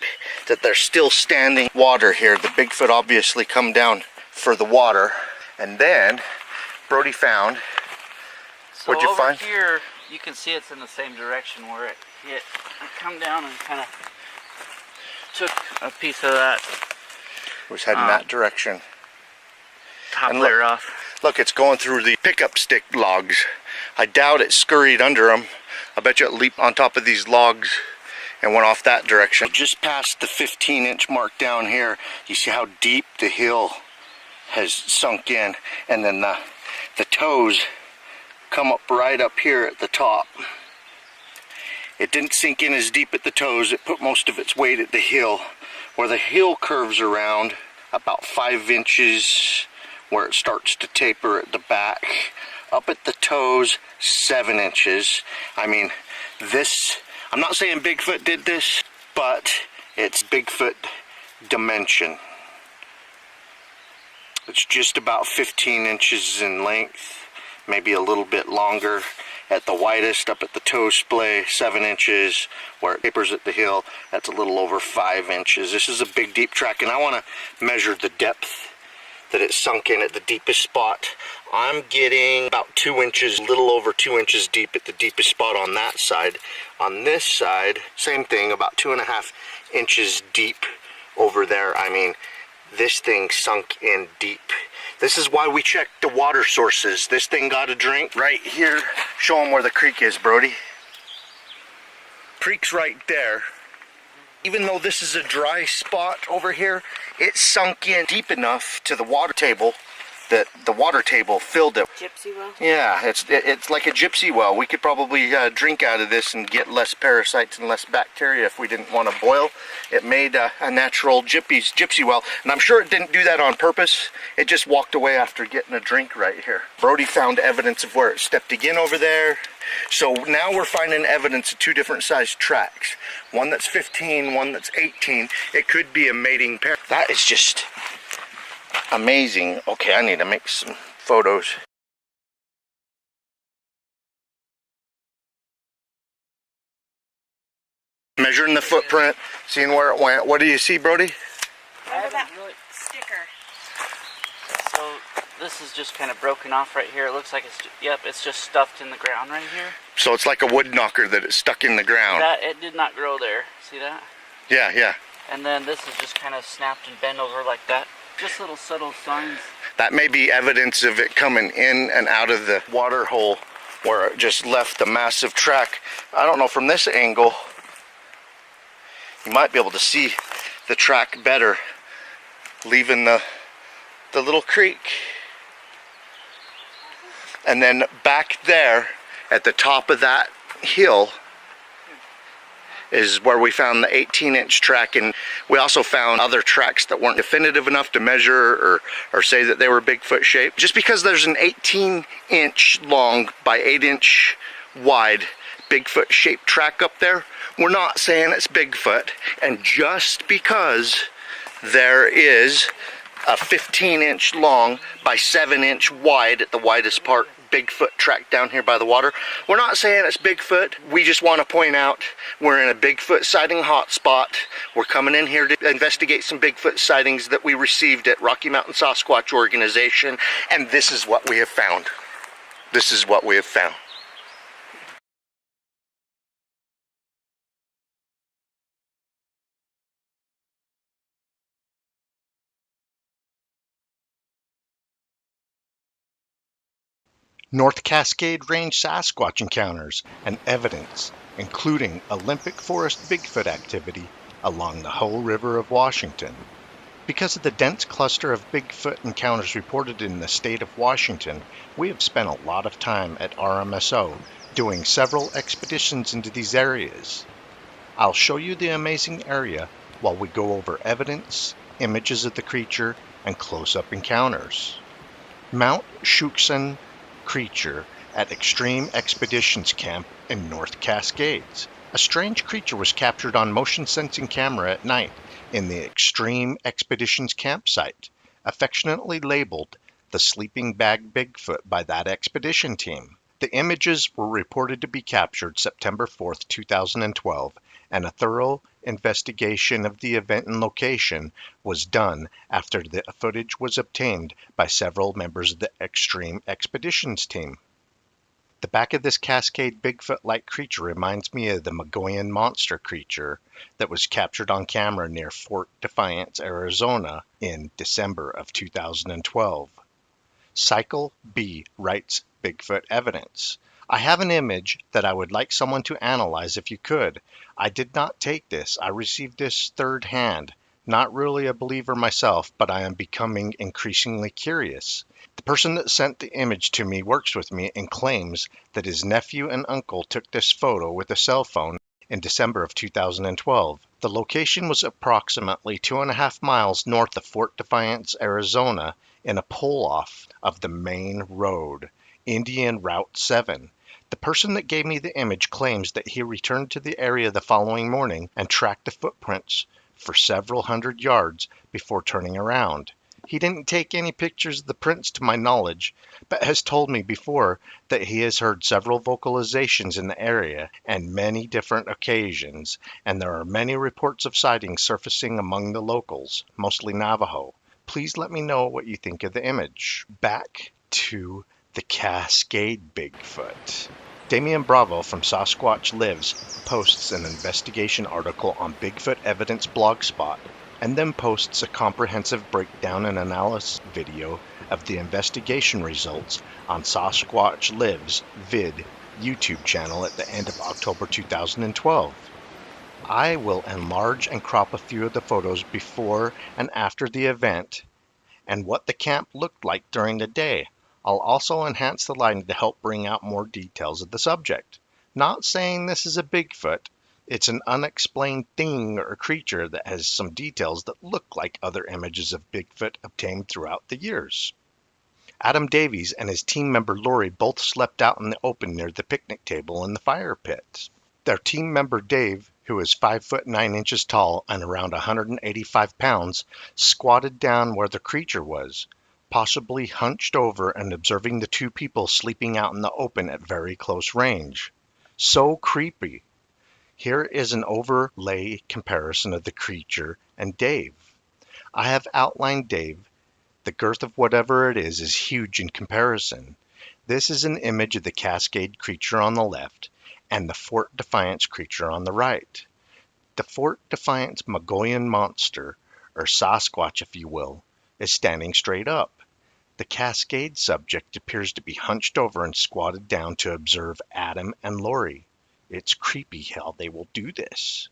that there's still standing water here. The Bigfoot obviously come down for the water. And then Brody found, So what'd you over find? here, you can see it's in the same direction where it hit. It come down and kind of took a piece of that It was heading that direction. top And layer off. Look, it's going through the pickup stick logs. I doubt it scurried under them. I bet you it leaped on top of these logs and went off that direction. Just past the 15-inch mark down here, you see how deep the hill has sunk in, and then the toes come up right up here at the top. It didn't sink in as deep at the toes. It put most of its weight at the heel, where the heel curves around about 5 inches, where it starts to taper at the back. Up at the toes, 7 inches. I mean, this, I'm not saying Bigfoot did this, but it's Bigfoot dimension. It's just about 15 inches in length, maybe a little bit longer at the widest, up at the toe splay, 7 inches. Where it tapers at the heel, that's a little over 5 inches. This is a big, deep track, and I want to measure the depth that it sunk in at the deepest spot. I'm getting about 2 inches, a little over 2 inches deep at the deepest spot on that side. On this side, same thing, about 2.5 inches deep over there. I mean, this thing sunk in deep. This is why we checked the water sources. This thing got a drink right here. Show them where the creek is, Brody. Creek's right there. Even though this is a dry spot over here, it sunk in deep enough to the water table that the water table filled it. Gypsy well? Yeah, it's like a gypsy well. We could probably drink out of this and get less parasites and less bacteria if we didn't want to boil. It made a natural gypsy well, and I'm sure it didn't do that on purpose. It just walked away after getting a drink right here. Brody found evidence of where it stepped again over there. So now we're finding evidence of 2 different sized tracks. One that's 15, one that's 18. It could be a mating pair. That is just amazing. Okay, I need to make some photos. Measuring the footprint, seeing where it went. What do you see, Brody? Remember that sticker? So this is just kind of broken off right here. It looks like it's just stuffed in the ground right here. So it's like a wood knocker that is stuck in the ground. It did not grow there. See that? Yeah, yeah. And then this is just kind of snapped and bent over like that. Just little subtle signs. That may be evidence of it coming in and out of the water hole where it just left the massive track. I don't know, from this angle, you might be able to see the track better, leaving the little creek. And then back there at the top of that hill is where we found the 18-inch track, and we also found other tracks that weren't definitive enough to measure or say that they were Bigfoot shaped. Just because there's an 18-inch long by 8-inch wide Bigfoot shaped track up there, we're not saying it's Bigfoot. And just because there is a 15-inch long by 7-inch wide at the widest part Bigfoot track down here by the water, we're not saying it's Bigfoot. We just want to point out we're in a Bigfoot sighting hotspot. We're coming in here to investigate some Bigfoot sightings that we received at Rocky Mountain Sasquatch Organization, and this is what we have found. This is what we have found. North Cascade Range Sasquatch encounters and evidence, including Olympic Forest Bigfoot activity along the Hoh River of Washington. Because of the dense cluster of Bigfoot encounters reported in the state of Washington, we have spent a lot of time at RMSO doing several expeditions into these areas. I'll show you the amazing area while we go over evidence, images of the creature, and close-up encounters. Mount Shuxan creature at Extreme Expeditions Camp in North Cascades. A strange creature was captured on motion sensing camera at night in the Extreme Expeditions campsite, affectionately labeled the Sleeping Bag Bigfoot by that expedition team. The images were reported to be captured September 4th, 2012, and a thorough investigation of the event and location was done after the footage was obtained by several members of the Extreme Expeditions team. The back of this Cascade Bigfoot-like creature reminds me of the Magoyan monster creature that was captured on camera near Fort Defiance, Arizona in December of 2012. Cycle B writes Bigfoot evidence. I have an image that I would like someone to analyze if you could. I did not take this. I received this third hand. Not really a believer myself, but I am becoming increasingly curious. The person that sent the image to me works with me and claims that his nephew and uncle took this photo with a cell phone in December of 2012. The location was approximately 2.5 miles north of Fort Defiance, Arizona, in a pull-off of the main road, Indian Route 7. The person that gave me the image claims that he returned to the area the following morning and tracked the footprints for several hundred yards before turning around. He didn't take any pictures of the prints to my knowledge, but has told me before that he has heard several vocalizations in the area and many different occasions, and there are many reports of sightings surfacing among the locals, mostly Navajo. Please let me know what you think of the image. Back to the Cascade Bigfoot. Damian Bravo from Sasquatch Lives posts an investigation article on Bigfoot Evidence Blogspot, and then posts a comprehensive breakdown and analysis video of the investigation results on Sasquatch Lives vid YouTube channel at the end of October 2012. I will enlarge and crop a few of the photos before and after the event and what the camp looked like during the day. I'll also enhance the lighting to help bring out more details of the subject. Not saying this is a Bigfoot. It's an unexplained thing or creature that has some details that look like other images of Bigfoot obtained throughout the years. Adam Davies and his team member Lori both slept out in the open near the picnic table in the fire pit. Their team member Dave, who is 5 foot 9 inches tall and around 185 pounds, squatted down where the creature was, possibly hunched over and observing the two people sleeping out in the open at very close range. So creepy. Here is an overlay comparison of the creature and Dave. I have outlined Dave. The girth of whatever it is huge in comparison. This is an image of the Cascade creature on the left and the Fort Defiance creature on the right. The Fort Defiance Magoyan monster, or Sasquatch if you will, is standing straight up. The Cascade subject appears to be hunched over and squatted down to observe Adam and Lori. It's creepy how they will do this.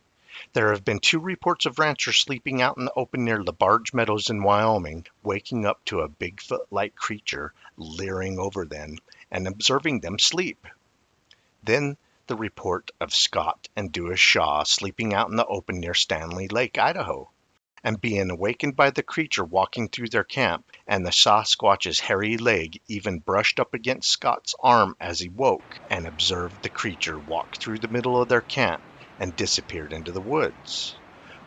There have been 2 reports of ranchers sleeping out in the open near LaBarge Meadows in Wyoming, waking up to a Bigfoot-like creature leering over them and observing them sleep. Then the report of Scott and Dewis Shaw sleeping out in the open near Stanley Lake, Idaho, and being awakened by the creature walking through their camp, and the Sasquatch's hairy leg even brushed up against Scott's arm as he woke, and observed the creature walk through the middle of their camp and disappeared into the woods.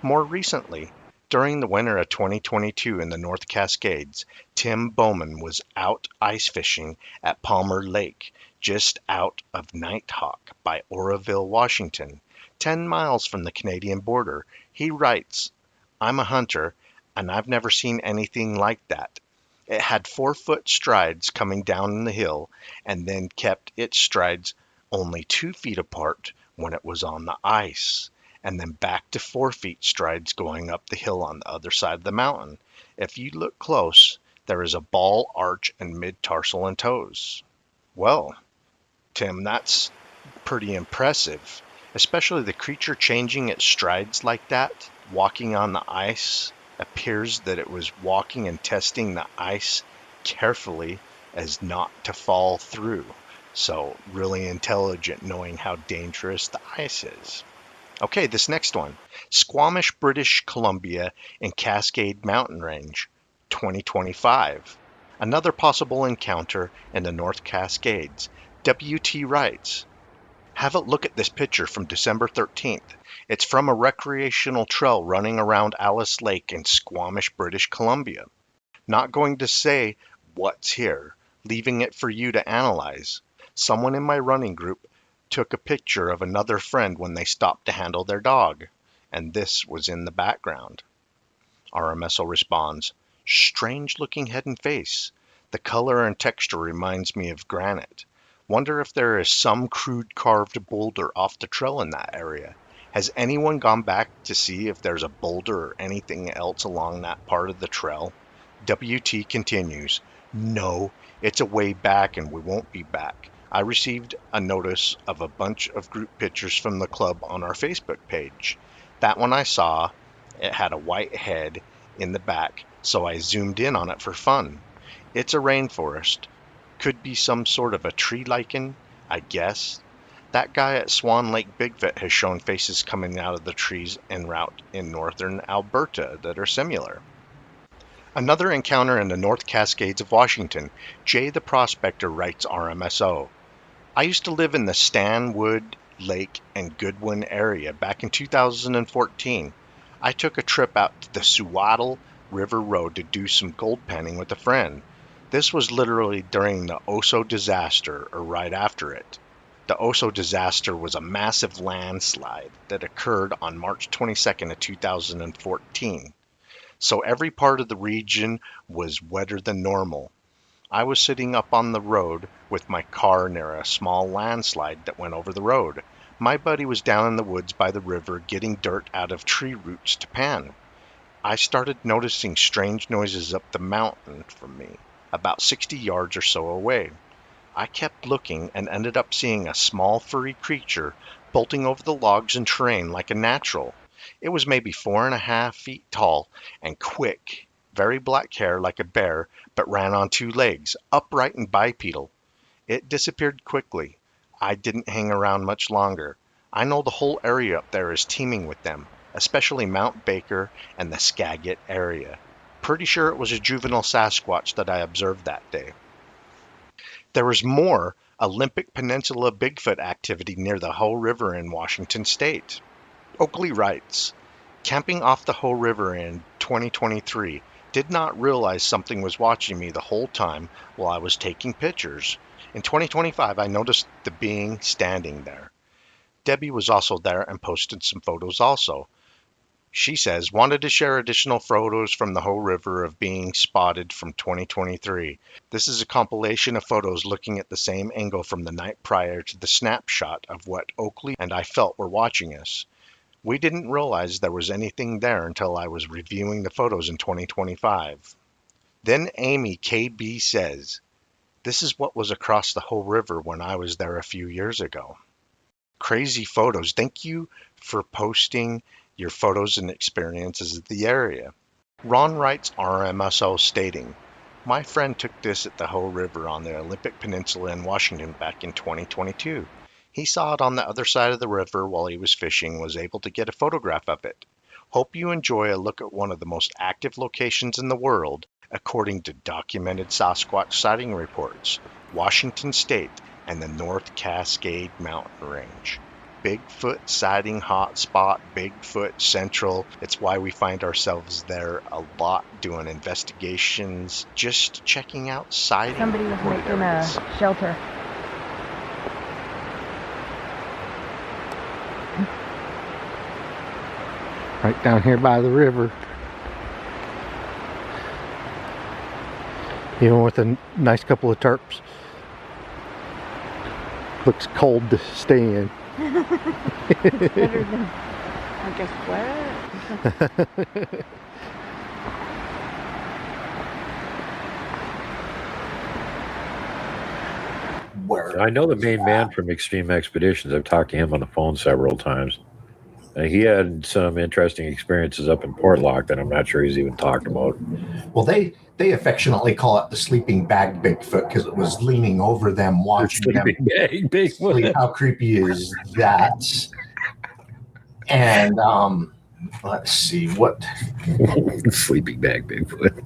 More recently, during the winter of 2022 in the North Cascades, Tim Bowman was out ice fishing at Palmer Lake, just out of Nighthawk by Oroville, Washington, 10 miles from the Canadian border. He writes, "I'm a hunter, and I've never seen anything like that. It had 4-foot strides coming down the hill, and then kept its strides only 2 feet apart when it was on the ice, and then back to 4 feet strides going up the hill on the other side of the mountain. If you look close, there is a ball arch and mid-tarsal and toes." Well, Tim, that's pretty impressive, especially the creature changing its strides like that, walking on the ice. Appears that it was walking and testing the ice carefully as not to fall through. So really intelligent, knowing how dangerous the ice is. Okay, this next one. Squamish, British Columbia in Cascade Mountain Range, 2025. Another possible encounter in the North Cascades. WT writes, "Have a look at this picture from December 13th. It's from a recreational trail running around Alice Lake in Squamish, British Columbia. Not going to say what's here, leaving it for you to analyze. Someone in my running group took a picture of another friend when they stopped to handle their dog, and this was in the background." RMSO responds, "Strange looking head and face. The color and texture reminds me of granite. Wonder if there is some crude carved boulder off the trail in that area. Has anyone gone back to see if there's a boulder or anything else along that part of the trail?" WT continues, "No, it's a way back and we won't be back. I received a notice of a bunch of group pictures from the club on our Facebook page. That one I saw, it had a white head in the back, so I zoomed in on it for fun. It's a rainforest. Could be some sort of a tree lichen, I guess. That guy at Swan Lake Bigfoot has shown faces coming out of the trees en route in northern Alberta that are similar." Another encounter in the North Cascades of Washington. Jay the Prospector writes RMSO, "I used to live in the Stanwood Lake and Goodwin area back in 2014. I took a trip out to the Suwaddle River Road to do some gold panning with a friend. This was literally during the Oso disaster or right after it. The Oso disaster was a massive landslide that occurred on March 22nd of 2014. So every part of the region was wetter than normal. I was sitting up on the road with my car near a small landslide that went over the road. My buddy was down in the woods by the river getting dirt out of tree roots to pan. I started noticing strange noises up the mountain from me, about 60 yards or so away. I kept looking and ended up seeing a small furry creature bolting over the logs and terrain like a natural. It was maybe 4.5 feet tall and quick, very black hair like a bear, but ran on 2 legs, upright and bipedal. It disappeared quickly. I didn't hang around much longer. I know the whole area up there is teeming with them, especially Mount Baker and the Skagit area. Pretty sure it was a juvenile Sasquatch that I observed that day. There was more Olympic Peninsula Bigfoot activity near the Hoh River in Washington state. Oakley writes, camping off the Hoh River in 2023, did not realize something was watching me the whole time while I was taking pictures. In 2025, I noticed the being standing there. Debbie was also there and posted some photos also. She says, wanted to share additional photos from the Hoh River of being spotted from 2023. This is a compilation of photos looking at the same angle from the night prior to the snapshot of what Oakley and I felt were watching us. We didn't realize there was anything there until I was reviewing the photos in 2025. Then Amy KB says, this is what was across the Hoh River when I was there a few years ago. Crazy photos. Thank you for posting your photos and experiences of the area. Ron writes RMSO stating, my friend took this at the Hoh River on the Olympic Peninsula in Washington back in 2022. He saw it on the other side of the river while he was fishing, was able to get a photograph of it. Hope you enjoy a look at one of the most active locations in the world, according to documented Sasquatch sighting reports, Washington State and the North Cascade Mountain Range. Bigfoot sighting hotspot, Bigfoot Central. It's why we find ourselves there a lot doing investigations, just checking out sighting. Somebody was making a shelter. Right down here by the river. Even with a nice couple of tarps. Looks cold to stay in. It's better than, I guess, what? Where I know the main man from Extreme Expeditions. I've talked to him on the phone several times. He had some interesting experiences up in Portlock that I'm not sure he's even talked about. Well, they affectionately call it the sleeping bag Bigfoot because it was leaning over them, watching them Big Bigfoot. sleep. How creepy is that? And let's see what Sleeping bag Bigfoot.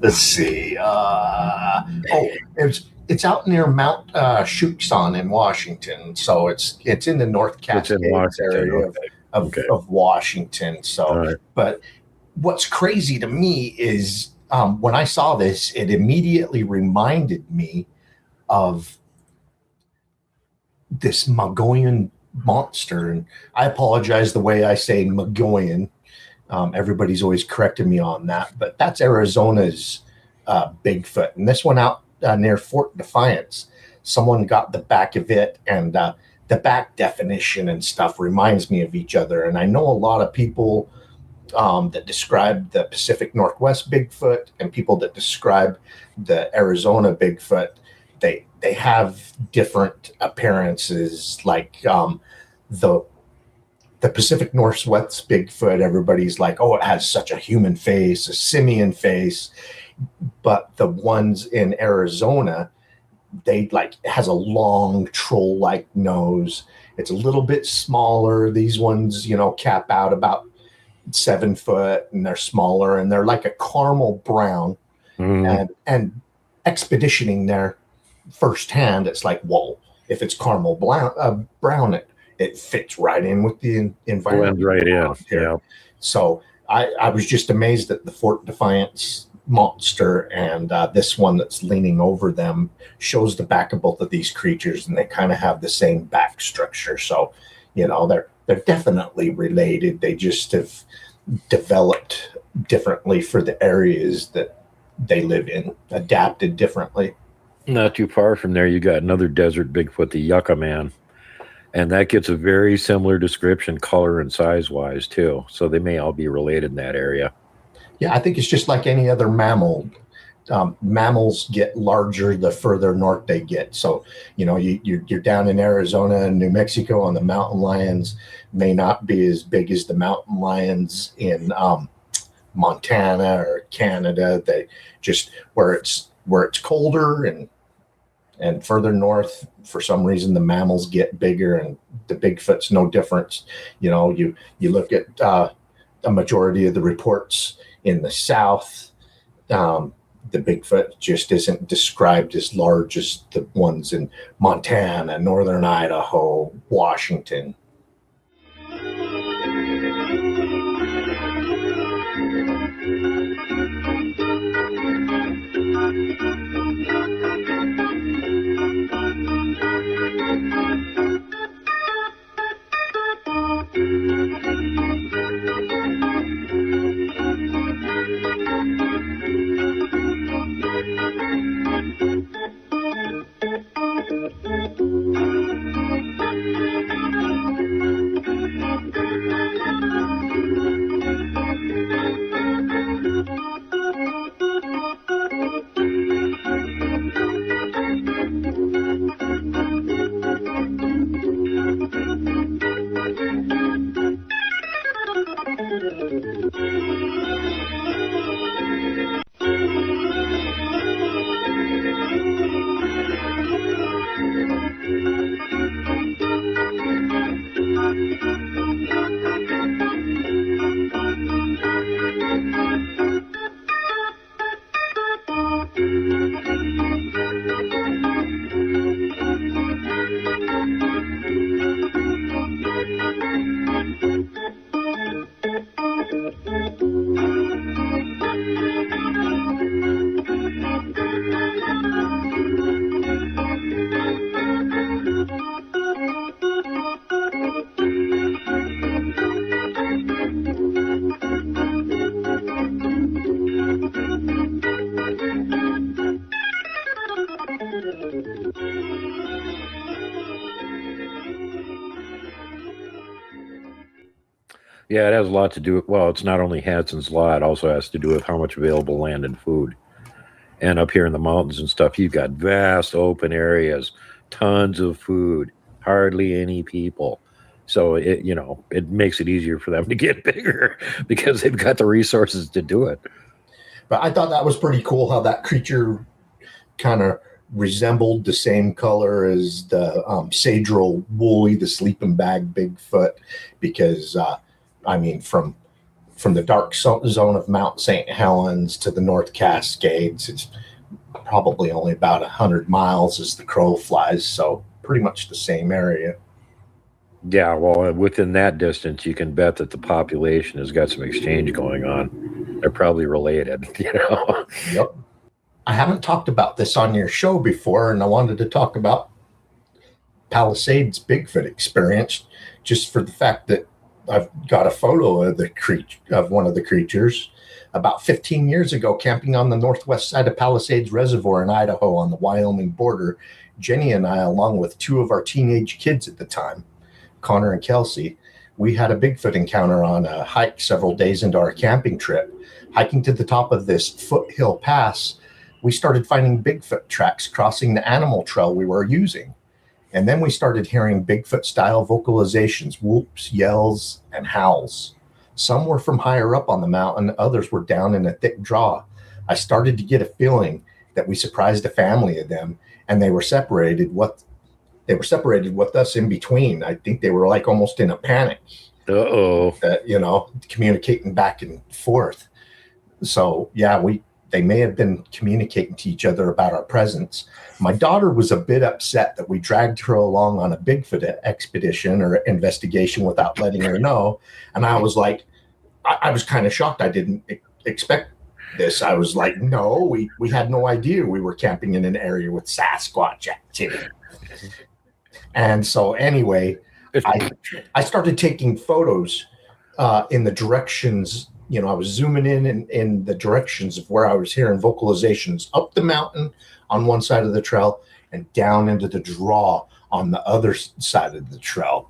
Let's see. It's out near Mount Shuxon in Washington, so it's in the North Cascades area of Washington. So, right. But what's crazy to me is when I saw this, it immediately reminded me of this Magoyan monster, and I apologize the way I say Magoyan. Everybody's always corrected me on that, but that's Arizona's Bigfoot, and this one out near Fort Defiance. Someone got the back of it, and the back definition and stuff reminds me of each other. And I know a lot of people that describe the Pacific Northwest Bigfoot and people that describe the Arizona Bigfoot. They have different appearances, like the Pacific Northwest Bigfoot. Everybody's like, oh, it has such a human face, a simian face. But the ones in Arizona, it has a long troll-like nose. It's a little bit smaller. These ones, cap out about 7 foot, and they're smaller, and they're like a caramel brown. And expeditioning there firsthand, it's like, whoa, if it's caramel brown, it fits right in with the environment. Blend right in. around here. Yeah. So I was just amazed at the Fort Defiance monster, and this one that's leaning over them shows the back of both of these creatures, and they kind of have the same back structure. So, they're definitely related. They just have developed differently for the areas that they live in, adapted differently. Not too far from there, you got another desert Bigfoot, the Yucca Man. And that gets a very similar description, color and size-wise, too. So they may all be related in that area. Yeah, I think it's just like any other mammal. Mammals get larger the further north they get. So, you're down in Arizona and New Mexico, and the mountain lions may not be as big as the mountain lions in Montana or Canada. They just where it's colder and further north, for some reason, the mammals get bigger, and the Bigfoot's no different. You look at a majority of the reports in the South, the Bigfoot just isn't described as large as the ones in Montana, northern Idaho, Washington. Yeah, it has a lot to do with, well, it's not only Hanson's Law, it also has to do with how much available land and food. And up here in the mountains and stuff, you've got vast open areas, tons of food, hardly any people. So it makes it easier for them to get bigger because they've got the resources to do it. But I thought that was pretty cool how that creature kind of resembled the same color as the Sagral woolly, the sleeping bag Bigfoot, because from the dark zone of Mount St. Helens to the North Cascades, it's probably only about 100 miles as the crow flies. So pretty much the same area. Yeah, well, within that distance, you can bet that the population has got some exchange going on. They're probably related, Yep. I haven't talked about this on your show before, and I wanted to talk about Palisades Bigfoot Experience, just for the fact that I've got a photo of one of the creatures. About 15 years ago, camping on the northwest side of Palisades Reservoir in Idaho on the Wyoming border, Jenny and I, along with two of our teenage kids at the time, Connor and Kelsey, we had a Bigfoot encounter on a hike several days into our camping trip. Hiking to the top of this foothill pass, we started finding Bigfoot tracks crossing the animal trail we were using. And then we started hearing Bigfoot-style vocalizations, whoops, yells, and howls. Some were from higher up on the mountain, others were down in a thick draw. I started to get a feeling that we surprised a family of them, and they were separated with us in between. I think they were like almost in a panic. Uh-oh. Communicating back and forth. So yeah, we they may have been communicating to each other about our presence. My daughter was a bit upset that we dragged her along on a Bigfoot expedition or investigation without letting her know. And I was like, I was kind of shocked. I didn't expect this. I was like, no, we had no idea we were camping in an area with Sasquatch activity. And so anyway, I started taking photos in the directions. You know, I was zooming in the directions of where I was hearing vocalizations up the mountain on one side of the trail and down into the draw on the other side of the trail.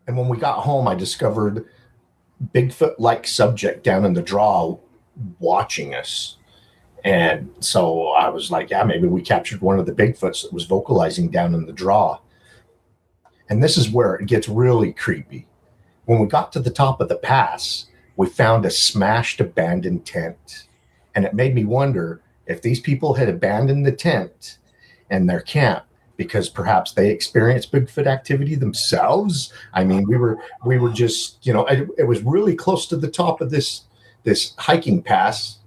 And when we got home, I discovered Bigfoot-like subject down in the draw watching us. And so I was like, yeah, maybe we captured one of the Bigfoots that was vocalizing down in the draw. And this is where it gets really creepy. When we got to the top of the pass, we found a smashed abandoned tent. And it made me wonder if these people had abandoned the tent and their camp because perhaps they experienced Bigfoot activity themselves. I mean, we were just, you know, it was really close to the top of this hiking pass.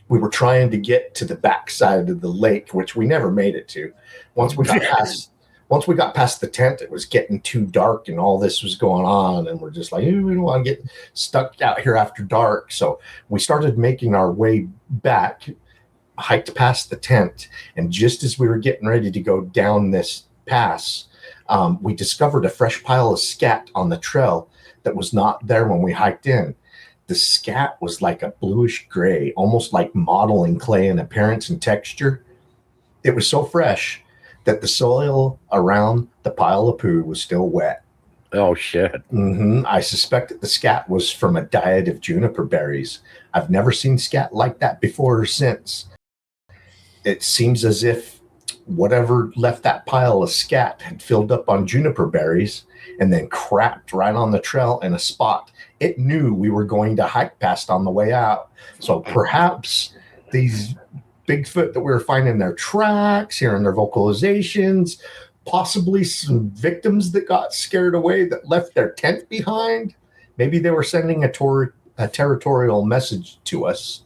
We were trying to get to the backside of the lake, which we never made it to. Once we got past the tent, it was getting too dark and all this was going on. And we're just like, we don't want to get stuck out here after dark. So we started making our way back, hiked past the tent. And just as we were getting ready to go down this pass, we discovered a fresh pile of scat on the trail that was not there when we hiked in. The scat was like a bluish gray, almost like modeling clay in appearance and texture. It was so fresh that the soil around the pile of poo was still wet. Oh, shit. I suspect that the scat was from a diet of juniper berries. I've never seen scat like that before or since. It seems as if whatever left that pile of scat had filled up on juniper berries and then crapped right on the trail in a spot it knew we were going to hike past on the way out. So perhaps these Bigfoot that we were finding their tracks, hearing their vocalizations, possibly some victims that got scared away that left their tent behind. Maybe they were sending a territorial message to us.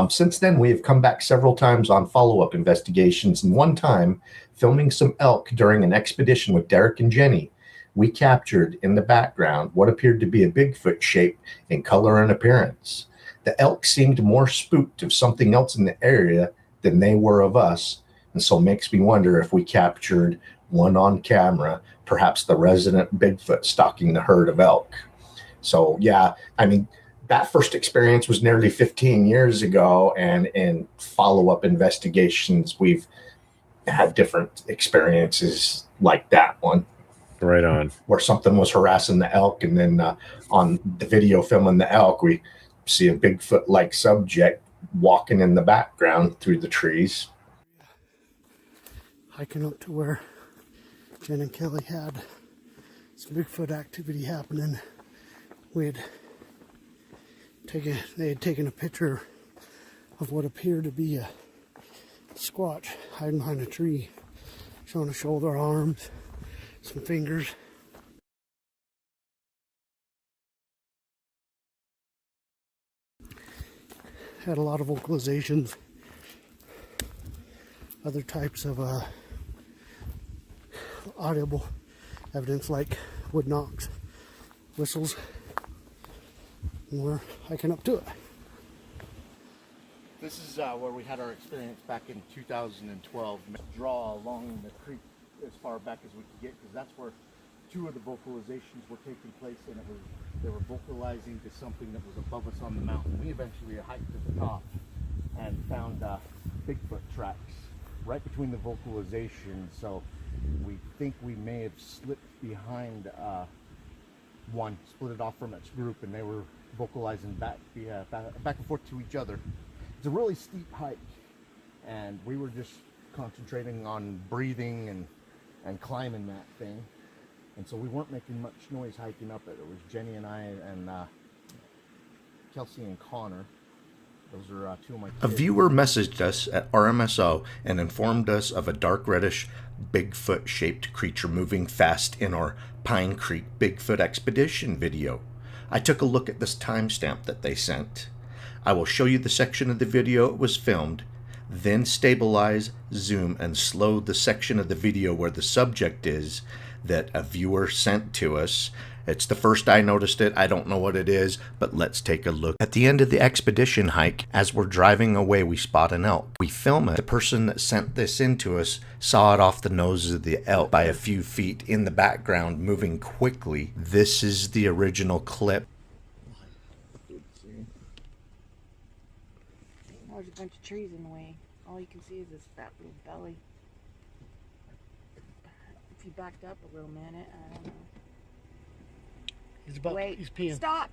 Since then, we have come back several times on follow-up investigations, and one time, filming some elk during an expedition with Derek and Jenny, we captured in the background what appeared to be a Bigfoot shape in color and appearance. The elk seemed more spooked of something else in the area than they were of us, and so makes me wonder if we captured one on camera, perhaps the resident Bigfoot stalking the herd of elk. So, yeah, I mean, that first experience was nearly 15 years ago, and in follow-up investigations, we've had different experiences like that one. Right on. Where something was harassing the elk, and then on the video filming the elk, we see a Bigfoot-like subject walking in the background through the trees. Hiking up to where Jen and Kelly had some Bigfoot activity happening. They had taken a picture of what appeared to be a Squatch hiding behind a tree, showing a shoulder, arms, some fingers. Had a lot of vocalizations, other types of audible evidence like wood knocks, whistles, and we're hiking up to it. This is where we had our experience back in 2012. Draw along the creek as far back as we could get, because that's where two of the vocalizations were taking place, and they were vocalizing to something that was above us on the mountain. We eventually hiked to the top and found Bigfoot tracks right between the vocalizations. So we think we may have slipped behind one, split it off from its group, and they were vocalizing back and forth to each other. It's a really steep hike, and we were just concentrating on breathing and climbing that thing. And so we weren't making much noise hiking up it. It was Jenny and I and Kelsey and Connor. Those are two of my kids. A viewer messaged us at RMSO and informed us of a dark reddish Bigfoot-shaped creature moving fast in our Pine Creek Bigfoot expedition video. I took a look at this timestamp that they sent. I will show you the section of the video it was filmed, then stabilize, zoom, and slow the section of the video where the subject is that a viewer sent to us. It's the first I noticed it. I don't know what it is, but let's take a look. At the end of the expedition hike, as we're driving away, we spot an elk. We film it. The person that sent this in to us saw it off the nose of the elk by a few feet in the background, moving quickly. This is the original clip. There's a bunch of trees in the way. All you can see is this fat little belly. If you backed up a little minute, I don't know. Wait, he's peeing. Stop!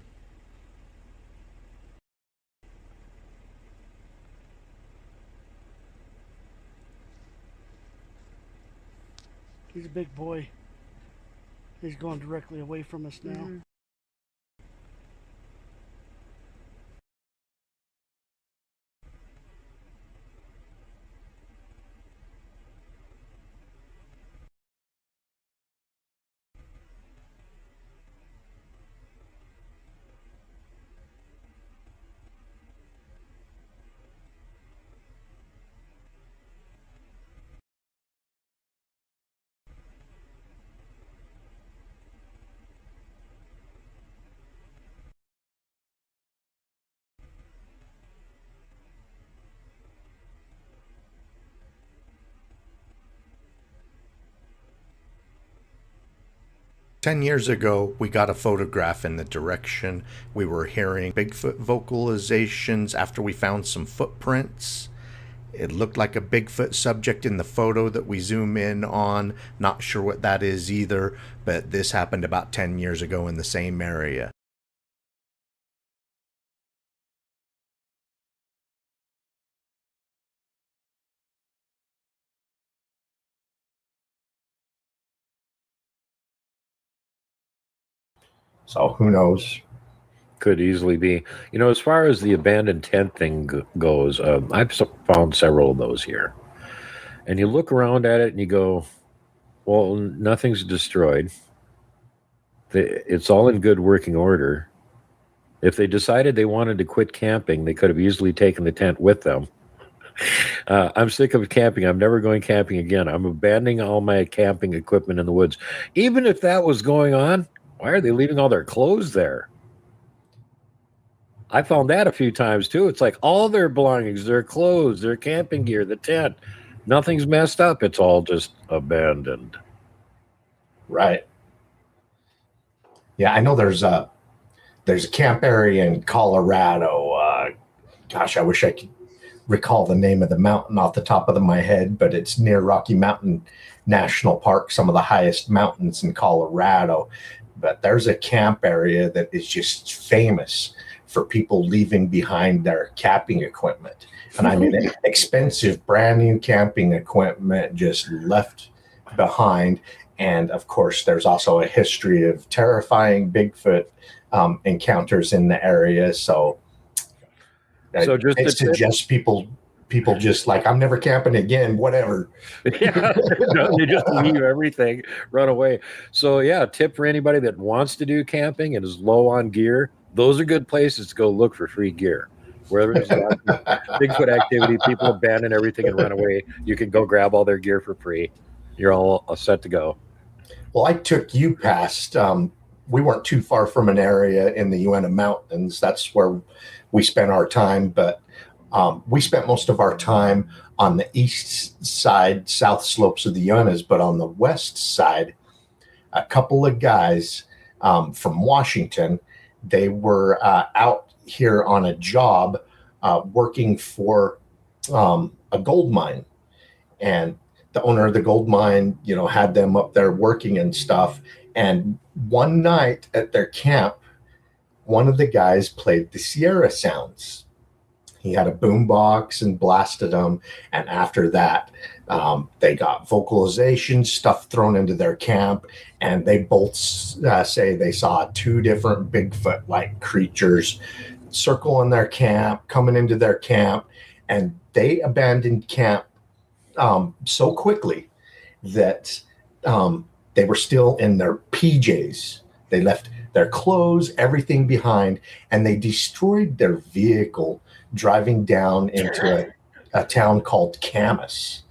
He's a big boy. He's going directly away from us now. Mm-hmm. Ten years ago, we got a photograph in the direction we were hearing Bigfoot vocalizations after we found some footprints. It looked like a Bigfoot subject in the photo that we zoom in on. Not sure what that is either, but this happened about 10 years ago in the same area. So who knows? Could easily be. You know, as far as the abandoned tent thing goes, I've found several of those here. And you look around at it and you go, well, nothing's destroyed. It's all in good working order. If they decided they wanted to quit camping, they could have easily taken the tent with them. I'm sick of camping. I'm never going camping again. I'm abandoning all my camping equipment in the woods. Even if that was going on, why are they leaving all their clothes there? I found that a few times too. It's like all their belongings, their clothes, their camping gear, the tent, nothing's messed up. It's all just abandoned. Right. Yeah, I know there's a camp area in Colorado. Gosh, I wish I could recall the name of the mountain off the top of my head, but it's near Rocky Mountain National Park, some of the highest mountains in Colorado. But there's a camp area that is just famous for people leaving behind their camping equipment. And I mean, expensive, brand new camping equipment just left behind. And of course, there's also a history of terrifying Bigfoot encounters in the area. So So just it suggests people just like, I'm never camping again, whatever. Yeah, no, they just leave everything, run away. So yeah, tip for anybody that wants to do camping and is low on gear. Those are good places to go look for free gear. Wherever there's lots of Bigfoot activity, people abandon everything and run away. You can go grab all their gear for free. You're all set to go. Well, I took you past. We weren't too far from an area in the Uinta Mountains. That's where we spent our time, but we spent most of our time on the east side, south slopes of the Uintas, but on the west side, a couple of guys from Washington, they were out here on a job working for a gold mine. And the owner of the gold mine, had them up there working and stuff. And one night at their camp, one of the guys played the Sierra sounds. He had a boom box and blasted them. And after that, they got vocalization stuff thrown into their camp. And they both say they saw 2 different Bigfoot-like creatures circling their camp, coming into their camp. And they abandoned camp so quickly that they were still in their PJs. They left their clothes, everything behind, and they destroyed their vehicle driving down into a town called Camas.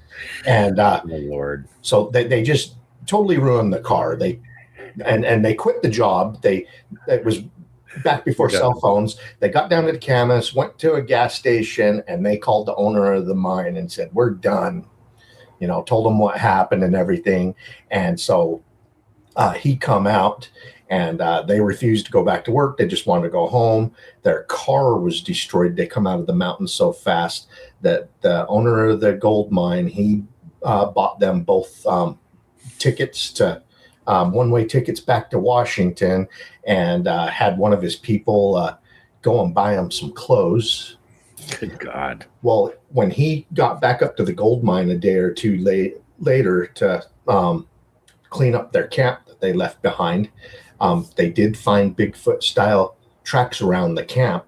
And Oh, Lord. so they just totally ruined the car. They quit the job. It was back before Yeah. cell phones. They got down to Camas, went to a gas station, and they called the owner of the mine and said, "We're done." Told him what happened and everything. And so he come out, and they refused to go back to work. They just wanted to go home. Their car was destroyed. They come out of the mountains so fast that the owner of the gold mine, he bought them both tickets to one-way tickets back to Washington, and had one of his people go and buy him some clothes. Good God. Well, when he got back up to the gold mine a day or two later to clean up their camp that they left behind, they did find Bigfoot-style tracks around the camp.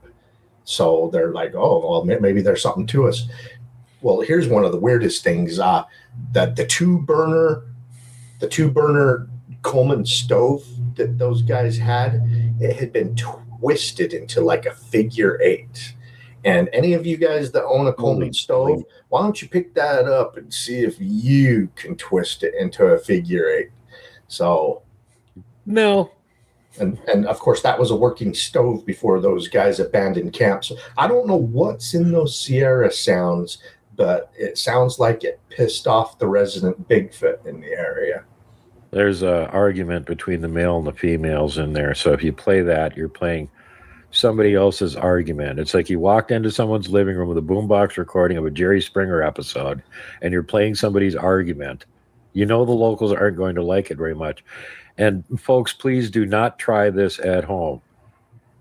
So they're like, "Oh, well, maybe there's something to us." Well, here's one of the weirdest things: that the two burner Coleman stove that those guys had, it had been twisted into like a figure 8. And any of you guys that own a Coleman stove, why don't you pick that up and see if you can twist it into a figure 8? So, No. and of course, that was a working stove before those guys abandoned camp. So I don't know what's in those Sierra sounds, but it sounds like it pissed off the resident Bigfoot in the area. There's an argument between the male and the females in there. So if you play that, you're playing somebody else's argument. It's like you walked into someone's living room with a boombox recording of a Jerry Springer episode, and you're playing somebody's argument. The locals aren't going to like it very much. And folks, please do not try this at home.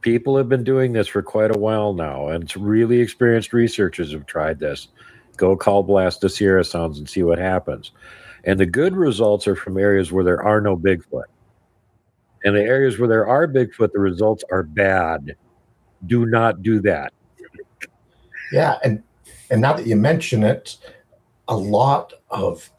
People have been doing this for quite a while now, and it's really experienced researchers have tried this. Go call blast the Sierra sounds and see what happens. And the good results are from areas where there are no Bigfoot. And the areas where there are Bigfoot, the results are bad. Do not do that. Yeah, and now that you mention it, a lot of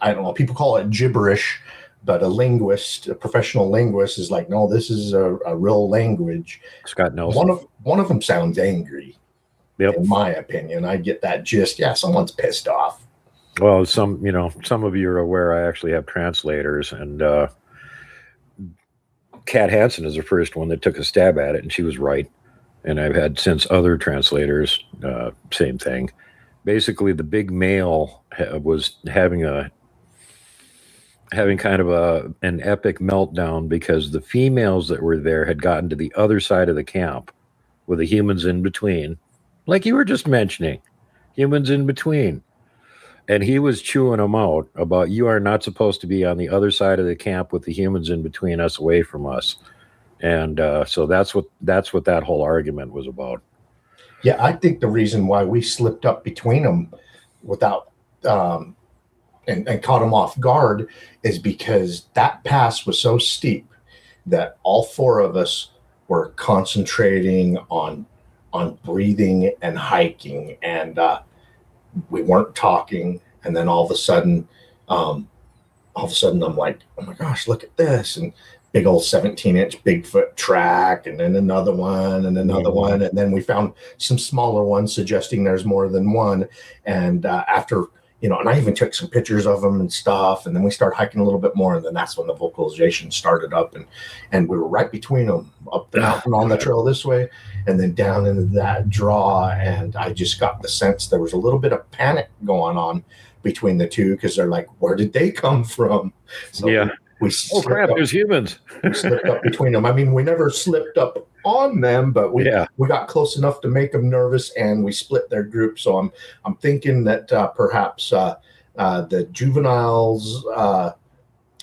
I don't know, people call it gibberish, but a professional linguist is like, no, this is a real language. Scott Nelson. One of them sounds angry. Yep. In my opinion, I get that gist. Yeah, someone's pissed off. Well, some of you are aware I actually have translators, and Kat Hansen is the first one that took a stab at it, and she was right. And I've had since other translators, same thing. Basically, the big male was having kind of an epic meltdown because the females that were there had gotten to the other side of the camp with the humans in between, like you were just mentioning, humans in between. And he was chewing them out about, you are not supposed to be on the other side of the camp with the humans in between us, away from us. And so that's what that whole argument was about. Yeah, I think the reason why we slipped up between them without and caught them off guard is because that pass was so steep that all 4 of us were concentrating on on breathing and hiking, and we weren't talking. And then all of a sudden, I'm like, oh my gosh, look at this. And big old 17-inch Bigfoot track, and then another one and another one. And then we found some smaller ones suggesting there's more than one. And after, and I even took some pictures of them and stuff. And then we started hiking a little bit more. And then that's when the vocalization started up. And we were right between them, up the mountain on the trail this way, and then down into that draw. And I just got the sense there was a little bit of panic going on between the two, because they're like, where did they come from? So yeah. We oh crap! There's humans. We slipped up between them. I mean, we never slipped up on them, but we got close enough to make them nervous, and we split their group. So I'm thinking that perhaps the juveniles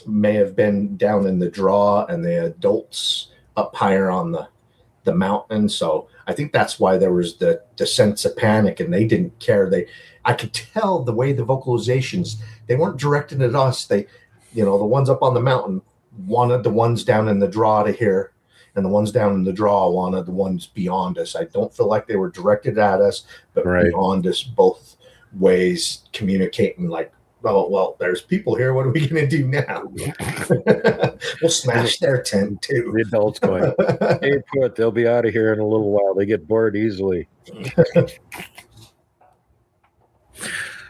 may have been down in the draw, and the adults up higher on the mountain. So I think that's why there was the sense of panic, and they didn't care. I could tell the way the vocalizations, they weren't directed at us. They, the ones up on the mountain wanted the ones down in the draw to hear, and the ones down in the draw wanted the ones beyond us. I don't feel like they were directed at us, but beyond us, both ways communicating like, oh, well, there's people here. What are we going to do now? We'll smash their tent too. The adults going, hey, they'll be out of here in a little while. They get bored easily.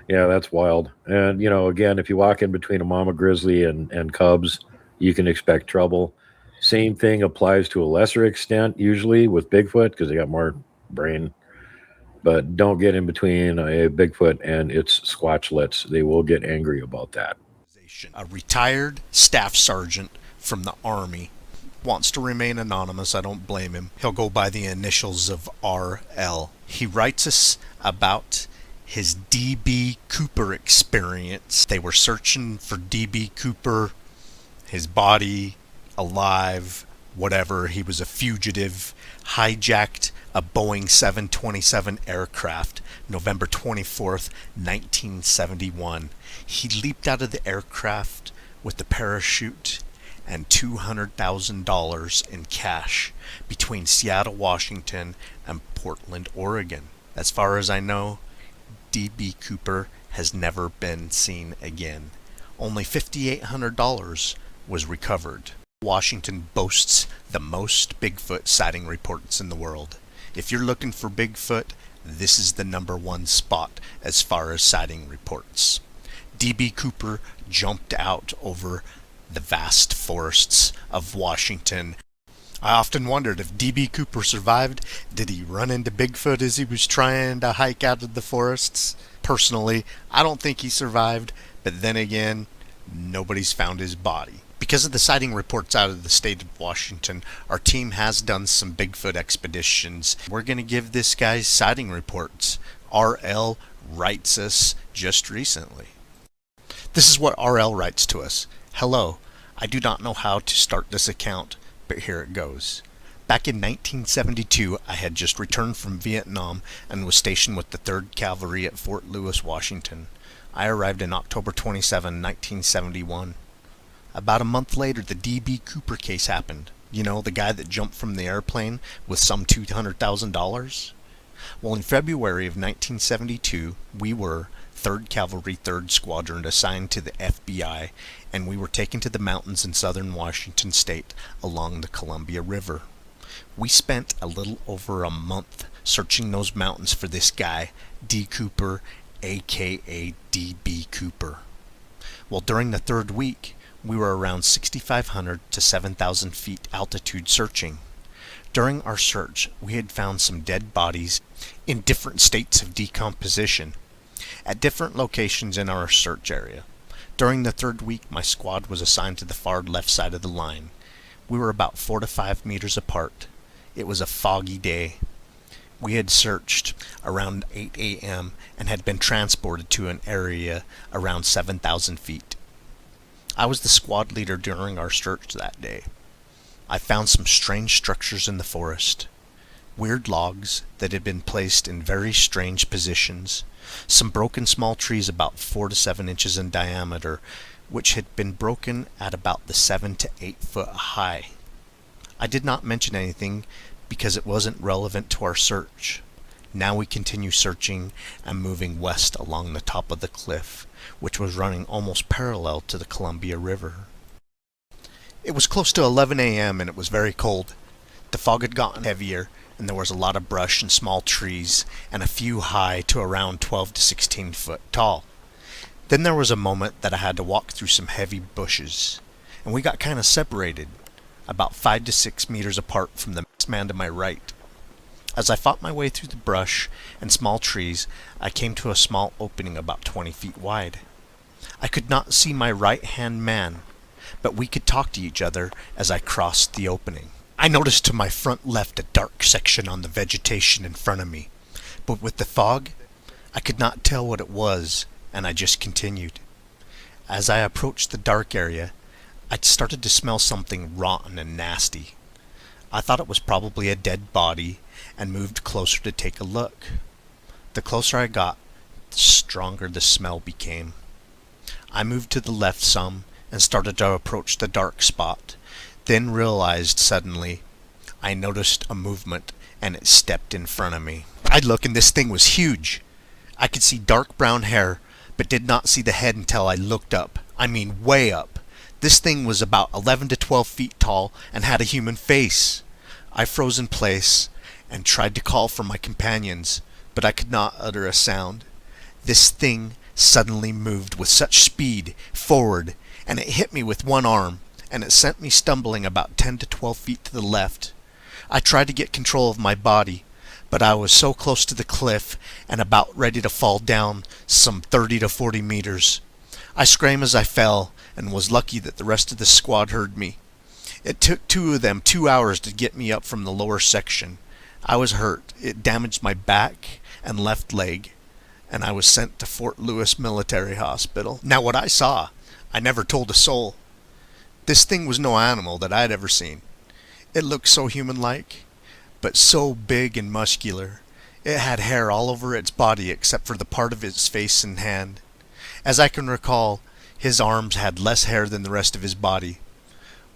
Yeah, that's wild. And, again, if you walk in between a mama grizzly and cubs, you can expect trouble. Same thing applies to a lesser extent, usually with Bigfoot, because they got more brain. But don't get in between a Bigfoot and its squatchlets. They will get angry about that. A retired staff sergeant from the Army wants to remain anonymous. I don't blame him. He'll go by the initials of RL. He writes us about his D.B. Cooper experience. They were searching for D.B. Cooper, his body, alive, whatever. He was a fugitive, hijacked a Boeing 727 aircraft, November 24th, 1971. He leaped out of the aircraft with the parachute and $200,000 in cash between Seattle, Washington, and Portland, Oregon. As far as I know, D.B. Cooper has never been seen again. Only $5,800 was recovered. Washington boasts the most Bigfoot sighting reports in the world. If you're looking for Bigfoot, this is the #1 spot as far as sighting reports. D.B. Cooper jumped out over the vast forests of Washington. I often wondered if D.B. Cooper survived. Did he run into Bigfoot as he was trying to hike out of the forests? Personally, I don't think he survived, but then again, nobody's found his body. Because of the sighting reports out of the state of Washington, our team has done some Bigfoot expeditions. We're going to give this guy's sighting reports. RL writes us just recently. This is what RL writes to us. Hello, I do not know how to start this account, but here it goes. Back in 1972, I had just returned from Vietnam and was stationed with the 3rd Cavalry at Fort Lewis, Washington. I arrived in October 27, 1971. About a month later, the D.B. Cooper case happened. The guy that jumped from the airplane with some $200,000? Well, in February of 1972, we were 3rd Cavalry 3rd Squadron assigned to the FBI, and we were taken to the mountains in southern Washington state along the Columbia River. We spent a little over a month searching those mountains for this guy, D. Cooper, aka D.B. Cooper. Well, during the 3rd week, we were around 6,500 to 7,000 feet altitude searching. During our search, we had found some dead bodies in different states of decomposition at different locations in our search area. During the 3rd week, my squad was assigned to the far left side of the line. We were about 4 to 5 meters apart. It was a foggy day. We had searched around 8 a.m. and had been transported to an area around 7,000 feet. I was the squad leader during our search that day. I found some strange structures in the forest. Weird logs that had been placed in very strange positions. Some broken small trees about 4 to 7 inches in diameter, which had been broken at about the 7 to 8 foot high. I did not mention anything because it wasn't relevant to our search. Now we continue searching and moving west along the top of the cliff, which was running almost parallel to the Columbia River. It was close to 11 a.m. and it was very cold. The fog had gotten heavier, and there was a lot of brush and small trees, and a few high to around 12 to 16 foot tall. Then there was a moment that I had to walk through some heavy bushes, and we got kind of separated, about 5 to 6 meters apart from the man to my right. As I fought my way through the brush and small trees, I came to a small opening about 20 feet wide. I could not see my right-hand man, but we could talk to each other as I crossed the opening. I noticed to my front left a dark section on the vegetation in front of me, but with the fog, I could not tell what it was, and I just continued. As I approached the dark area, I started to smell something rotten and nasty. I thought it was probably a dead body and moved closer to take a look. The closer I got, the stronger the smell became. I moved to the left some and started to approach the dark spot, then realized suddenly I noticed a movement and it stepped in front of me. I'd look and this thing was huge. I could see dark brown hair, but did not see the head until I looked up. I mean way up. This thing was about 11 to 12 feet tall and had a human face. I froze in place and tried to call for my companions, but I could not utter a sound. This thing suddenly moved with such speed forward, and it hit me with one arm, and it sent me stumbling about 10 to 12 feet to the left. I tried to get control of my body, but I was so close to the cliff and about ready to fall down some 30 to 40 meters. I screamed as I fell and was lucky that the rest of the squad heard me. It took two of them 2 hours to get me up from the lower section. I was hurt. It damaged my back and left leg, and I was sent to Fort Lewis Military Hospital. Now what I saw, I never told a soul. This thing was no animal that I'd ever seen. It looked so human-like, but so big and muscular. It had hair all over its body except for the part of its face and hand. As I can recall, his arms had less hair than the rest of his body.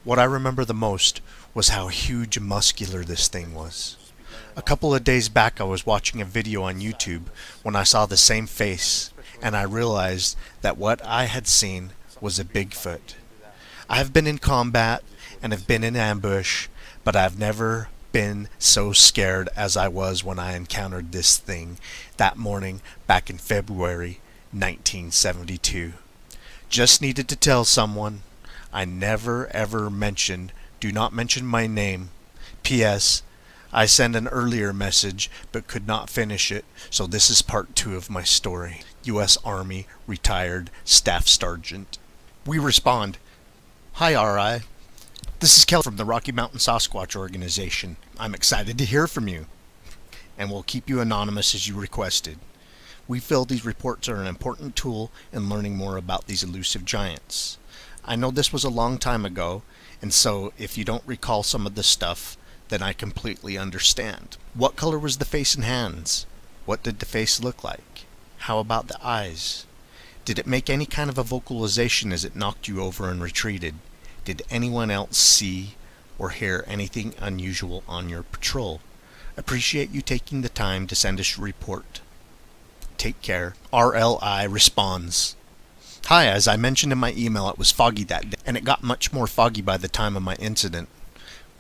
What I remember the most was how huge and muscular this thing was. A couple of days back I was watching a video on YouTube when I saw the same face, and I realized that what I had seen was a Bigfoot. I have been in combat and have been in ambush, but I've never been so scared as I was when I encountered this thing that morning back in February 1972. Just needed to tell someone. I never ever mentioned, do not mention my name. P.S. I sent an earlier message but could not finish it, so this is part 2 of my story. U.S. Army Retired Staff Sergeant. We respond, "Hi RI. This is Kel from the Rocky Mountain Sasquatch Organization. I'm excited to hear from you, and we'll keep you anonymous as you requested. We feel these reports are an important tool in learning more about these elusive giants. I know this was a long time ago, and so if you don't recall some of this stuff, then I completely understand. What color was the face and hands? What did the face look like? How about the eyes? Did it make any kind of a vocalization as it knocked you over and retreated? Did anyone else see or hear anything unusual on your patrol? Appreciate you taking the time to send us your report. Take care." RLI responds, "Hi, as I mentioned in my email, it was foggy that day, and it got much more foggy by the time of my incident.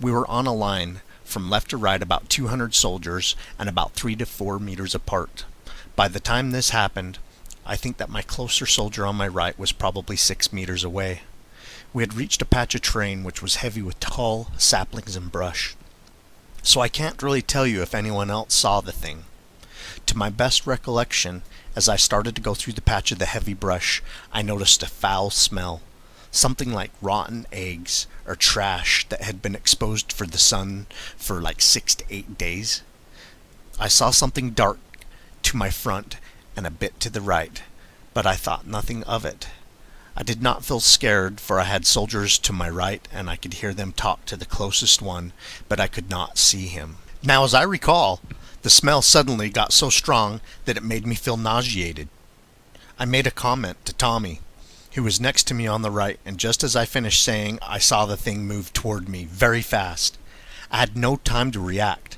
We were on a line from left to right about 200 soldiers and about 3 to 4 meters apart. By the time this happened, I think that my closer soldier on my right was probably 6 meters away. We had reached a patch of terrain which was heavy with tall saplings and brush, so I can't really tell you if anyone else saw the thing. To my best recollection, as I started to go through the patch of the heavy brush, I noticed a foul smell, something like rotten eggs or trash that had been exposed for the sun for like 6 to 8 days. I saw something dark to my front and a bit to the right, but I thought nothing of it. I did not feel scared, for I had soldiers to my right and I could hear them talk to the closest one, but I could not see him. Now, as I recall, the smell suddenly got so strong that it made me feel nauseated. I made a comment to Tommy, who was next to me on the right, and just as I finished saying, I saw the thing move toward me very fast. I had no time to react.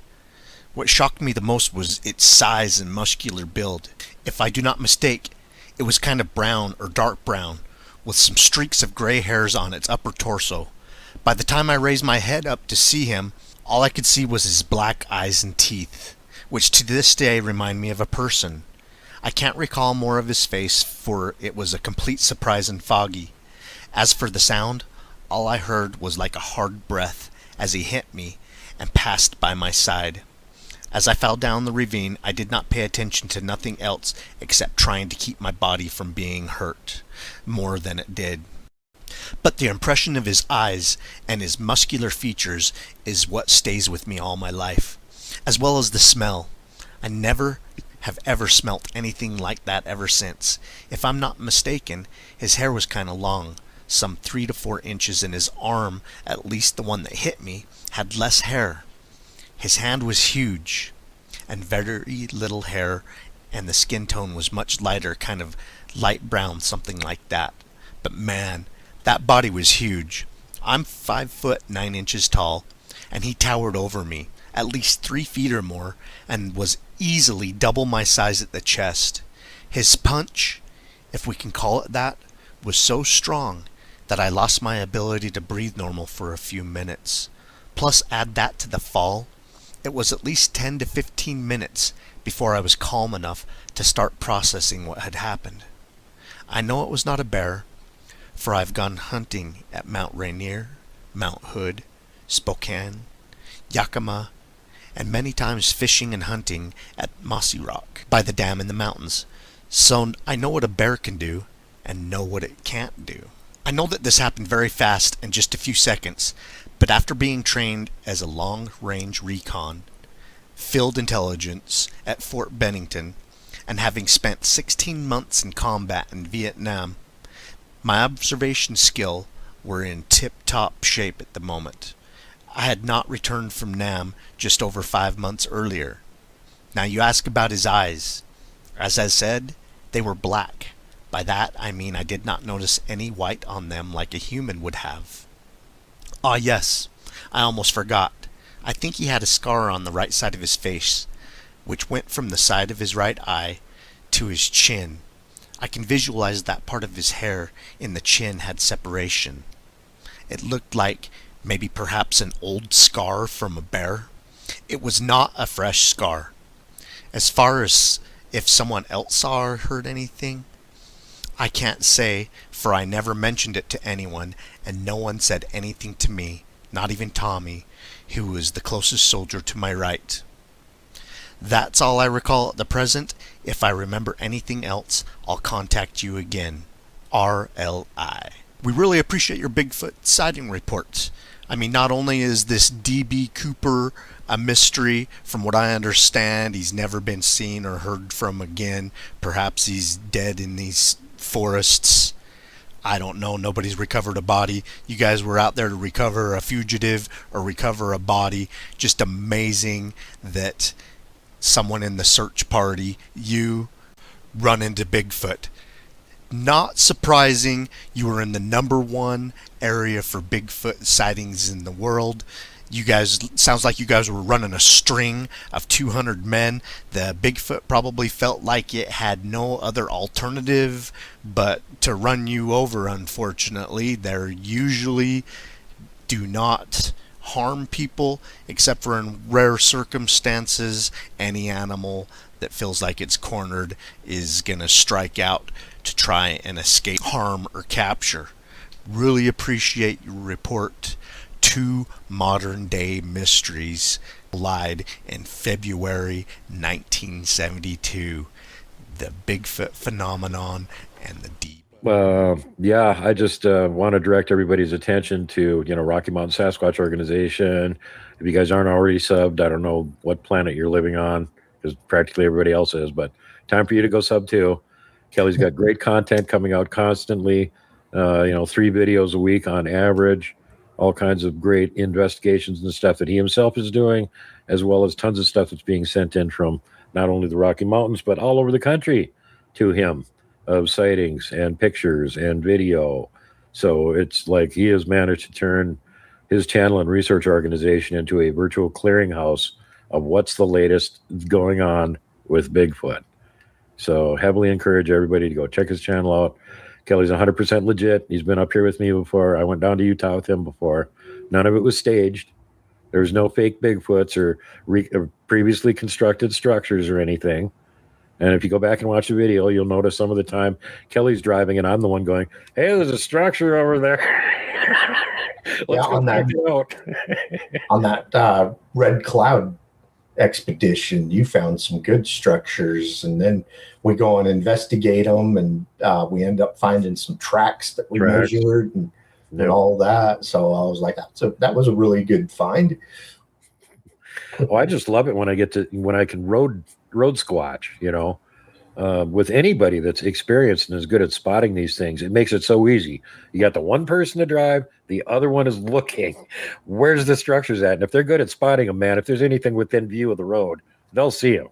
What shocked me the most was its size and muscular build. If I do not mistake, it was kind of brown or dark brown, with some streaks of gray hairs on its upper torso. By the time I raised my head up to see him, all I could see was his black eyes and teeth, which to this day remind me of a person. I can't recall more of his face, for it was a complete surprise and foggy. As for the sound, all I heard was like a hard breath as he hit me and passed by my side. As I fell down the ravine, I did not pay attention to nothing else except trying to keep my body from being hurt more than it did. But the impression of his eyes and his muscular features is what stays with me all my life, as well as the smell. I never have ever smelt anything like that ever since. If I'm not mistaken, his hair was kind of long, some 3 to 4 inches, and his arm, at least the one that hit me, had less hair. His hand was huge, and very little hair, and the skin tone was much lighter, kind of light brown, something like that. But man, that body was huge. I'm 5 foot 9 inches tall, and he towered over me, at least 3 feet or more, and was easily double my size at the chest. His punch, if we can call it that, was so strong that I lost my ability to breathe normal for a few minutes. Plus add that to the fall, it was at least 10 to 15 minutes before I was calm enough to start processing what had happened. I know it was not a bear, for I've gone hunting at Mount Rainier, Mount Hood, Spokane, Yakima, and many times fishing and hunting at Mossy Rock by the dam in the mountains, so I know what a bear can do and know what it can't do. I know that this happened very fast in just a few seconds, but after being trained as a long-range recon, field intelligence at Fort Bennington, and having spent 16 months in combat in Vietnam, my observation skill were in tip-top shape at the moment. I had not returned from Nam just over 5 months earlier. Now you ask about his eyes. As I said, they were black. By that I mean I did not notice any white on them like a human would have. Ah yes, I almost forgot. I think he had a scar on the right side of his face, which went from the side of his right eye to his chin. I can visualize that part of his hair in the chin had separation. It looked like maybe perhaps an old scar from a bear. It was not a fresh scar. As far as if someone else saw or heard anything, I can't say, for I never mentioned it to anyone, and no one said anything to me, not even Tommy, who was the closest soldier to my right. That's all I recall at the present. If I remember anything else, I'll contact you again. RLI. We really appreciate your Bigfoot sighting reports. I mean, not only is this D.B. Cooper a mystery, from what I understand, he's never been seen or heard from again. Perhaps he's dead in these forests. I don't know. Nobody's recovered a body. You guys were out there to recover a fugitive or recover a body. Just amazing that someone in the search party, you, run into Bigfoot. Not surprising, you were in the #1 area for Bigfoot sightings in the world. You guys, sounds like you guys were running a string of 200 men. The Bigfoot probably felt like it had no other alternative but to run you over, unfortunately. They usually do not harm people, except for in rare circumstances. Any animal that feels like it's cornered is going to strike out to try and escape harm or capture. Really appreciate your report. 2 modern-day mysteries lied in February 1972. The Bigfoot phenomenon and the deep. Yeah, I just want to direct everybody's attention to, Rocky Mountain Sasquatch Organization. If you guys aren't already subbed, I don't know what planet you're living on, because practically everybody else is, but time for you to go sub too. Kelly's got great content coming out constantly, 3 videos a week on average, all kinds of great investigations and stuff that he himself is doing, as well as tons of stuff that's being sent in from not only the Rocky Mountains, but all over the country to him, of sightings and pictures and video. So it's like he has managed to turn his channel and research organization into a virtual clearinghouse of what's the latest going on with Bigfoot. So heavily encourage everybody to go check his channel out. Kelly's 100% legit. He's been up here with me before. I went down to Utah with him before. None of it was staged. There's no fake Bigfoots or previously constructed structures or anything. And if you go back and watch the video, you'll notice some of the time Kelly's driving and I'm the one going, hey, there's a structure over there. Let's go check it out. On that Red Cloud expedition, you found some good structures, and then we go and investigate them, and we end up finding some tracks that we measured and all that. So I was like, that was a really good find. Oh, I just love it when I can road squatch, you know, with anybody that's experienced and is good at spotting these things. It makes it so easy. You got the one person to drive, the other one is looking. Where's the structures at? And if they're good at spotting them, man, if there's anything within view of the road, they'll see them.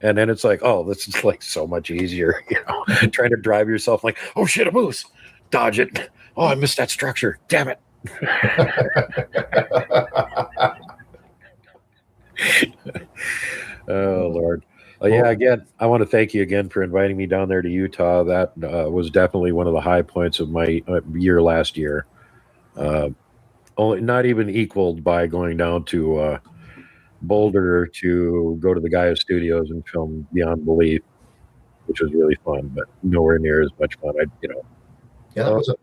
And then it's like, oh, this is like so much easier, you know, trying to drive yourself like, oh shit, a moose, dodge it. Oh, I missed that structure. Damn it. Oh, Lord. Yeah, again, I want to thank you again for inviting me down there to Utah. That was definitely one of the high points of my year last year. Only not even equaled by going down to Boulder to go to the Gaia Studios and film Beyond Belief, which was really fun, but nowhere near as much fun. That was a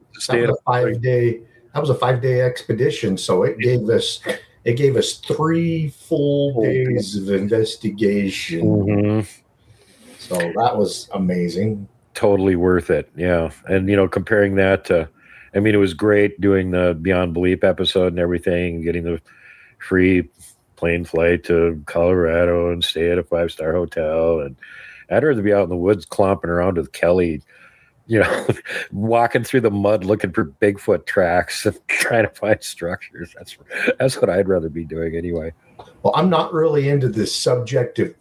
5-day expedition, so it gave us 3 full days of investigation. Mm-hmm. So that was amazing. Totally worth it. Yeah. And, you know, comparing that to, I mean, it was great doing the Beyond Belief episode and everything, getting the free plane flight to Colorado and stay at a 5-star hotel. And I'd rather be out in the woods clomping around with Kelly, you know, walking through the mud looking for Bigfoot tracks and trying to find structures. That's what I'd rather be doing anyway. Well, I'm not really into this subject of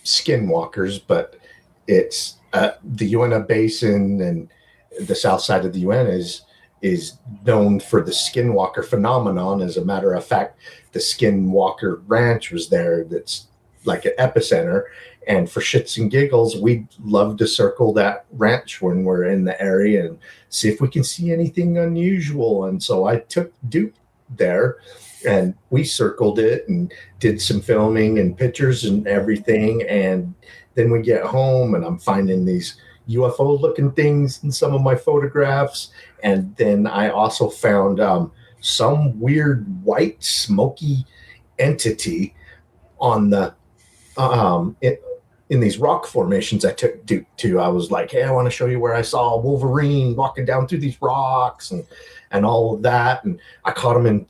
skinwalkers, but it's the Uinta Basin and the south side of the Uinta is known for the skinwalker phenomenon. As a matter of fact, the Skinwalker Ranch was there. That's like an epicenter. And for shits and giggles, we'd love to circle that ranch when we're in the area and see if we can see anything unusual. And so I took Duke there and we circled it and did some filming and pictures and everything. And then we get home and I'm finding these UFO looking things in some of my photographs. And then I also found some weird white smoky entity on the in these rock formations I took Duke to. I was like, hey, I want to show you where I saw Wolverine walking down through these rocks and all of that. And I caught him in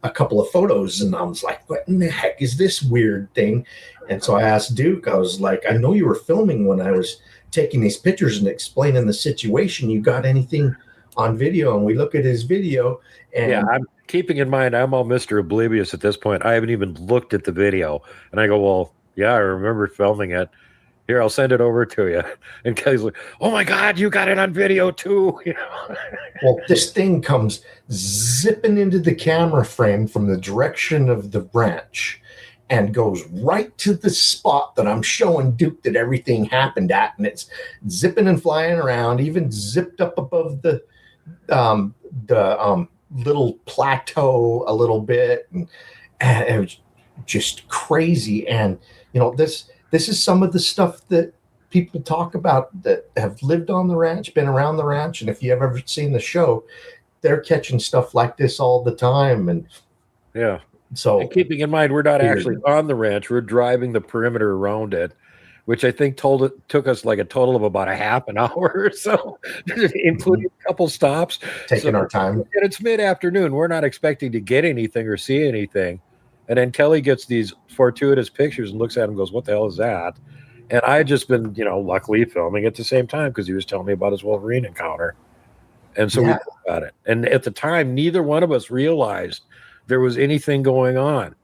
a couple of photos and I was like, what in the heck is this weird thing? And so I asked Duke, I was like, I know you were filming when I was taking these pictures and explaining the situation. You got anything on video? And we look at his video. And yeah, I'm keeping in mind, I'm all Mr. Oblivious at this point. I haven't even looked at the video. And I go, well, yeah, I remember filming it. Here, I'll send it over to you. And Kelly's like, oh my God, you got it on video too. You know? Well, this thing comes zipping into the camera frame from the direction of the ranch and goes right to the spot that I'm showing Duke that everything happened at. And it's zipping and flying around, even zipped up above the little plateau a little bit. And it was just crazy. And, you know, this is some of the stuff that people talk about that have lived on the ranch, been around the ranch. And if you have ever seen the show, they're catching stuff like this all the time. And yeah. So and keeping in mind, we're not actually on the ranch. We're driving the perimeter around it, which I think took us like a total of about a half an hour or so, including a couple stops. Taking our time. And it's mid-afternoon. We're not expecting to get anything or see anything. And then Kelly gets these fortuitous pictures and looks at him and goes, what the hell is that? And I had just been, you know, luckily filming at the same time because he was telling me about his Wolverine encounter. And so we talked about it. And at the time, neither one of us realized there was anything going on.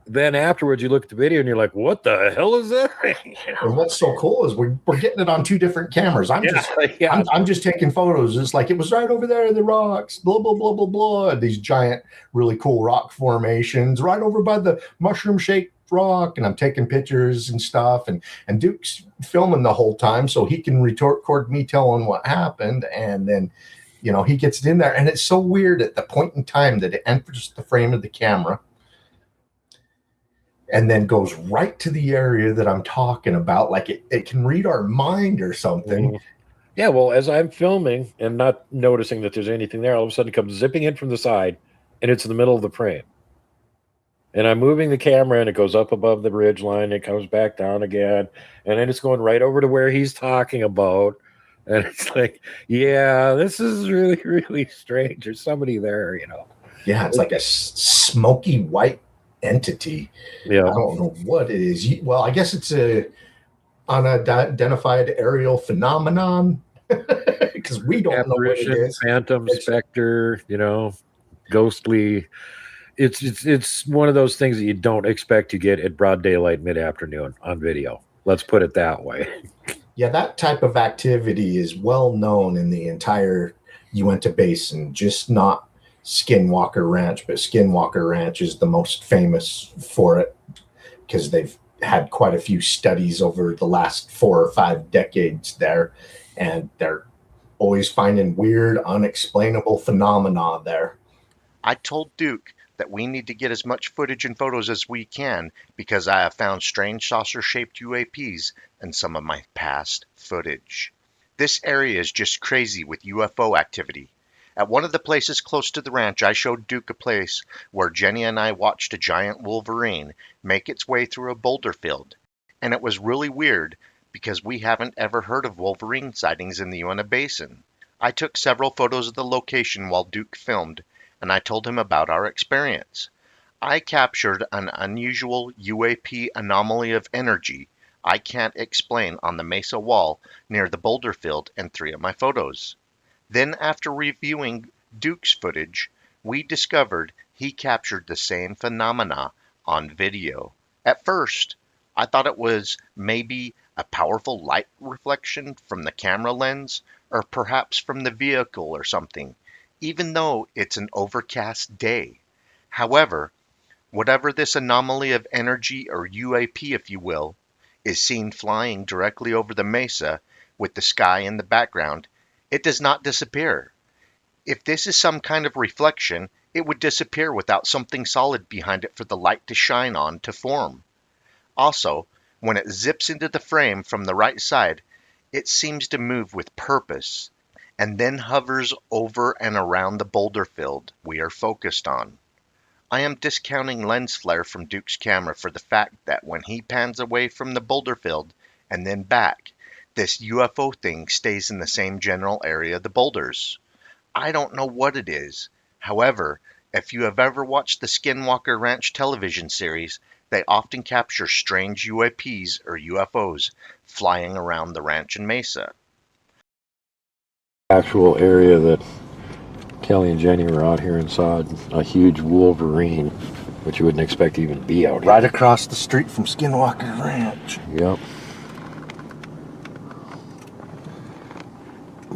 Then afterwards, you look at the video and you're like, what the hell is that? You know? And what's so cool is we're getting it on 2 different cameras. I'm just taking photos. It's like, it was right over there in the rocks, blah, blah, blah, blah, blah. These giant, really cool rock formations right over by the mushroom-shaped rock, and I'm taking pictures and stuff, and Duke's filming the whole time so he can record me telling what happened. And then, you know, he gets it in there, and it's so weird at the point in time that it enters the frame of the camera and then goes right to the area that I'm talking about. Like it can read our mind or something. Yeah, well, as I'm filming and not noticing that there's anything there, all of a sudden it comes zipping in from the side, and it's in the middle of the frame. And I'm moving the camera, and it goes up above the ridge line, it comes back down again, and then it's going right over to where he's talking about. And it's like, yeah, this is really, really strange. There's somebody there, you know. Yeah, it's like a smoky white entity. Yeah, I don't know what it is. Well, I guess it's a unidentified aerial phenomenon, because we don't know what it apparition, is. phantom, specter, you know, ghostly. It's one of those things that you don't expect to get at broad daylight, mid-afternoon on video. Let's put it that way. Yeah, that type of activity is well known in the entire Uinta Basin, just not Skinwalker Ranch, but Skinwalker Ranch is the most famous for it because they've had quite a few studies over the last 4 or 5 decades there, and they're always finding weird, unexplainable phenomena there. I told Duke that we need to get as much footage and photos as we can because I have found strange saucer-shaped UAPs in some of my past footage. This area is just crazy with UFO activity. At one of the places close to the ranch, I showed Duke a place where Jenny and I watched a giant wolverine make its way through a boulder field. And it was really weird because we haven't ever heard of Wolverine sightings in the Uinta Basin. I took several photos of the location while Duke filmed, and I told him about our experience. I captured an unusual UAP anomaly of energy I can't explain on the mesa wall near the boulder field in 3 of my photos. Then, after reviewing Duke's footage, we discovered he captured the same phenomena on video. At first, I thought it was maybe a powerful light reflection from the camera lens, or perhaps from the vehicle or something, even though it's an overcast day. However, whatever this anomaly of energy, or UAP if you will, is seen flying directly over the mesa with the sky in the background, it does not disappear. If this is some kind of reflection, it would disappear without something solid behind it for the light to shine on to form. Also, when it zips into the frame from the right side, it seems to move with purpose, and then hovers over and around the boulder field we are focused on. I am discounting lens flare from Duke's camera for the fact that when he pans away from the boulder field and then back, this UFO thing stays in the same general area of the boulders. I don't know what it is. However, if you have ever watched the Skinwalker Ranch television series, they often capture strange UAPs or UFOs flying around the ranch and mesa. Actual area that Kelly and Jenny were out here and saw a huge wolverine, which you wouldn't expect to even be out here. Right across the street from Skinwalker Ranch. Yep.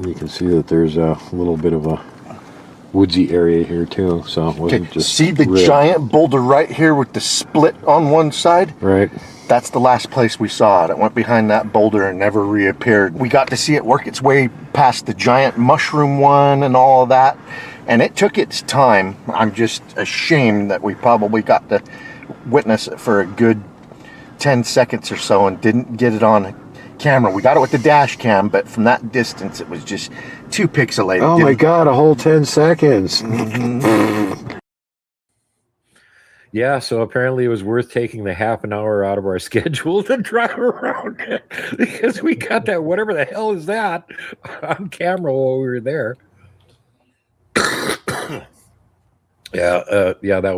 You can see that there's a little bit of a woodsy area here too, so it wasn't just see the giant boulder right here with the split on one side? Right. That's the last place we saw it. It went behind that boulder and never reappeared. We got to see it work its way past the giant mushroom one and all of that, and it took its time. I'm just ashamed that we probably got to witness it for a good 10 seconds or so and didn't get it on camera. We got it with the dash cam, but from that distance it was just too pixelated. Oh my god, a whole 10 seconds. Yeah, so apparently it was worth taking the half an hour out of our schedule to drive around it, because we got that whatever the hell is that on camera while we were there. Yeah, that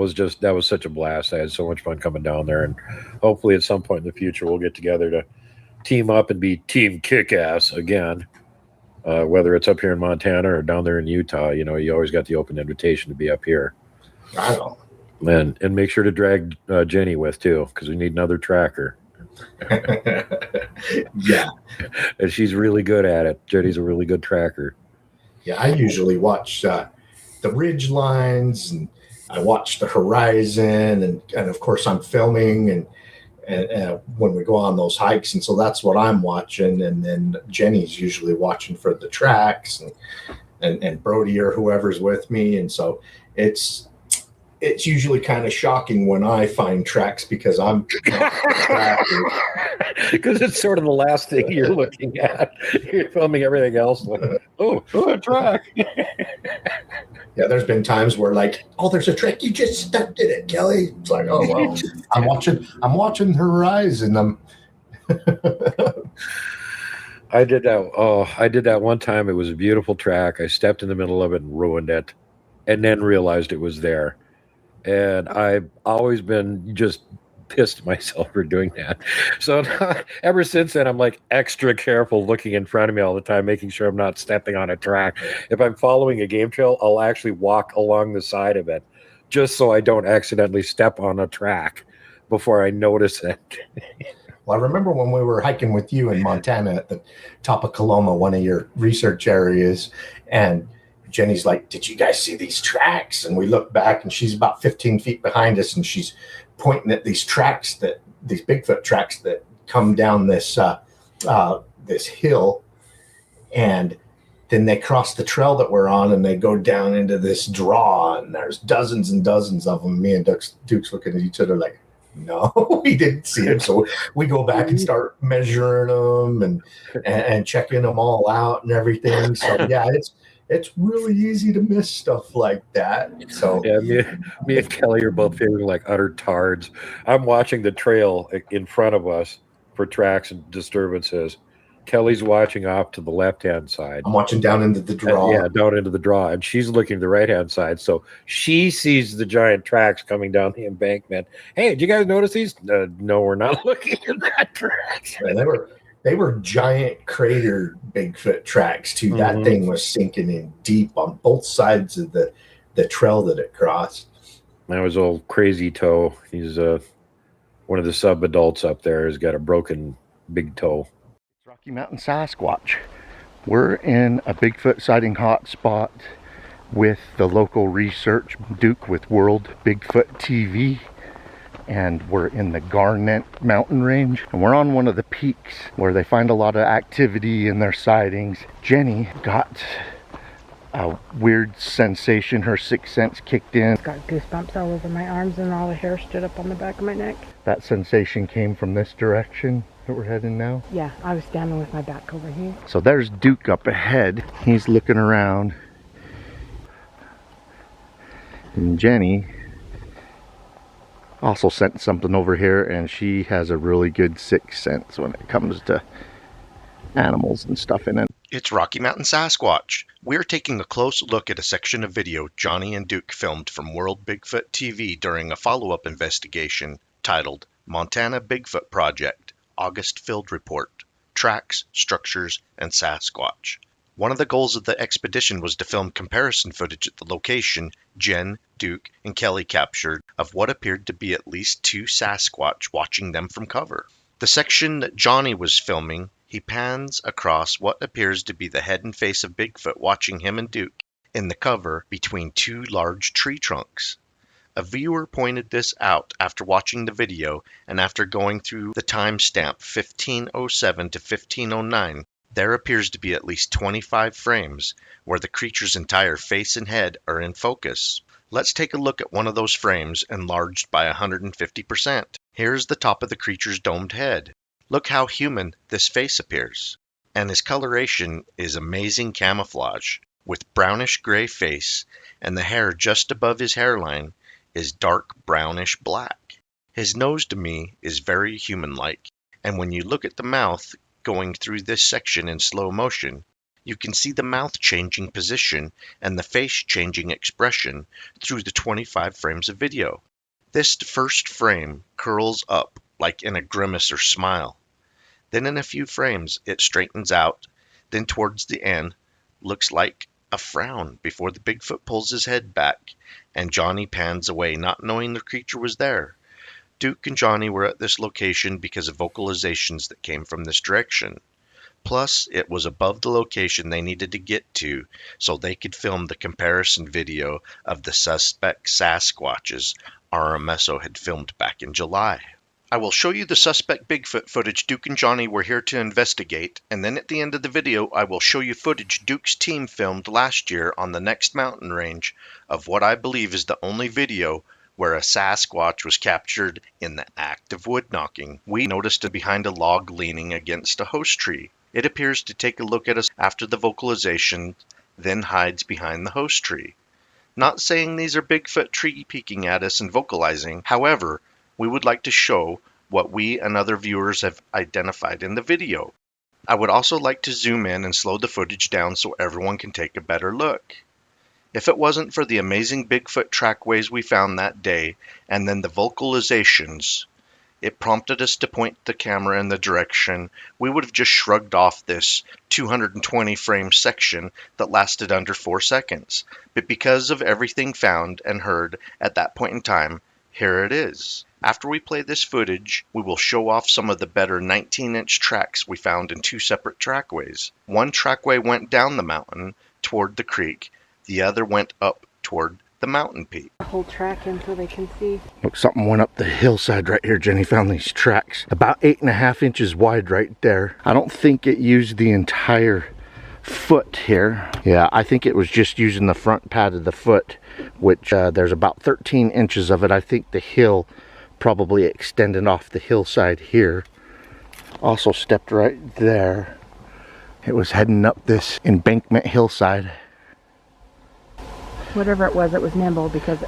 was such a blast. I had so much fun coming down there, and hopefully at some point in the future we'll get together to team up and be Team Kick-Ass again. Whether it's up here in Montana or down there in Utah, you know, you always got the open invitation to be up here. I don't. And make sure to drag Jenny with too, because we need another tracker. Yeah, and she's really good at it. Jenny's a really good tracker. Yeah, I usually watch the ridge lines, and I watch the horizon, and of course I'm filming, and and when we go on those hikes. And so that's what I'm watching. And then Jenny's usually watching for the tracks, and Brody or whoever's with me. And so it's usually kind of shocking when I find tracks, because I'm because it's sort of the last thing you're looking at. You're filming everything else. Like, oh, a track. Yeah, there's been times where like, oh, there's a track, you just stepped in it, Kelly. It's like, oh well, I'm watching the horizon. I did that. Oh, I did that one time. It was a beautiful track. I stepped in the middle of it and ruined it, and then realized it was there. And I've always been just pissed at myself for doing that. So ever since then, I'm like extra careful looking in front of me all the time, making sure I'm not stepping on a track. If I'm following a game trail, I'll actually walk along the side of it just so I don't accidentally step on a track before I notice it. Well, I remember when we were hiking with you in Montana at the top of Coloma, one of your research areas, and Jenny's like, did you guys see these tracks? And we look back, and she's about 15 feet behind us, and she's pointing at these tracks, these Bigfoot tracks that come down this this hill, and then they cross the trail that we're on, and they go down into this draw, and there's dozens and dozens of them. Me and Duke's looking at each other like, no, we didn't see them. So we go back and start measuring them and checking them all out and everything. So yeah, it's really easy to miss stuff like that. So yeah, me and Kelly are both feeling like utter tards. I'm watching the trail in front of us for tracks and disturbances. Kelly's watching off to the left-hand side. I'm watching down into the draw. Yeah, down into the draw. And she's looking to the right-hand side. So she sees the giant tracks coming down the embankment. Hey, did you guys notice these? No, we're not looking at that tracks. Man, they were giant crater Bigfoot tracks too. Mm-hmm. That thing was sinking in deep on both sides of the trail that it crossed. That was old Crazy Toe. He's one of the sub-adults up there. Has got a broken big toe. Rocky Mountain Sasquatch. We're in a Bigfoot sighting hotspot with the local research Duke with World Bigfoot TV, and we're in the Garnet mountain range, and we're on one of the peaks where they find a lot of activity in their sightings. Jenny got a weird sensation. Her sixth sense kicked in. Got goosebumps all over my arms, and all the hair stood up on the back of my neck. That sensation came from this direction that we're heading now. Yeah, I was standing with my back over here. So there's Duke up ahead. He's looking around. And Jenny also sent something over here, and she has a really good sixth sense when it comes to animals and stuff in it. It's Rocky Mountain Sasquatch. We're taking a close look at a section of video Johnny and Duke filmed from World Bigfoot TV during a follow-up investigation titled Montana Bigfoot Project, August Field Report, Tracks, Structures, and Sasquatch. One of the goals of the expedition was to film comparison footage at the location Jen, Duke, and Kelly captured of what appeared to be at least two Sasquatch watching them from cover. The section that Johnny was filming, he pans across what appears to be the head and face of Bigfoot watching him and Duke in the cover between two large tree trunks. A viewer pointed this out after watching the video, and after going through the timestamp 1507 to 1509, there appears to be at least 25 frames where the creature's entire face and head are in focus. Let's take a look at one of those frames enlarged by 150%. Here's the top of the creature's domed head. Look how human this face appears. And his coloration is amazing camouflage, with brownish gray face, and the hair just above his hairline is dark brownish black. His nose to me is very human-like, and when you look at the mouth going through this section in slow motion, you can see the mouth changing position and the face changing expression through the 25 frames of video. This first frame curls up like in a grimace or smile. Then in a few frames it straightens out, then towards the end looks like a frown before the Bigfoot pulls his head back and Johnny pans away, not knowing the creature was there. Duke and Johnny were at this location because of vocalizations that came from this direction. Plus, it was above the location they needed to get to so they could film the comparison video of the suspect Sasquatches RMSO had filmed back in July. I will show you the suspect Bigfoot footage Duke and Johnny were here to investigate, and then at the end of the video I will show you footage Duke's team filmed last year on the next mountain range of what I believe is the only video where a Sasquatch was captured in the act of wood knocking. We noticed it behind a log leaning against a host tree. It appears to take a look at us after the vocalization, then hides behind the host tree. Not saying these are Bigfoot tree peeking at us and vocalizing, however, we would like to show what we and other viewers have identified in the video. I would also like to zoom in and slow the footage down so everyone can take a better look. If it wasn't for the amazing Bigfoot trackways we found that day, and then the vocalizations, it prompted us to point the camera in the direction, we would have just shrugged off this 220 frame section that lasted under 4 seconds. But because of everything found and heard at that point in time, here it is. After we play this footage, we will show off some of the better 19-inch tracks we found in 2 separate trackways. One trackway went down the mountain toward the creek, the other went up toward the mountain peak. Whole track in so they can see. Look, something went up the hillside right here. Jenny found these tracks about 8.5 inches wide right there. I don't think it used the entire foot here. Yeah, I think it was just using the front pad of the foot, which there's about 13 inches of it. I think the hill probably extended off the hillside here. Also stepped right there. It was heading up this embankment hillside. Whatever it was nimble because...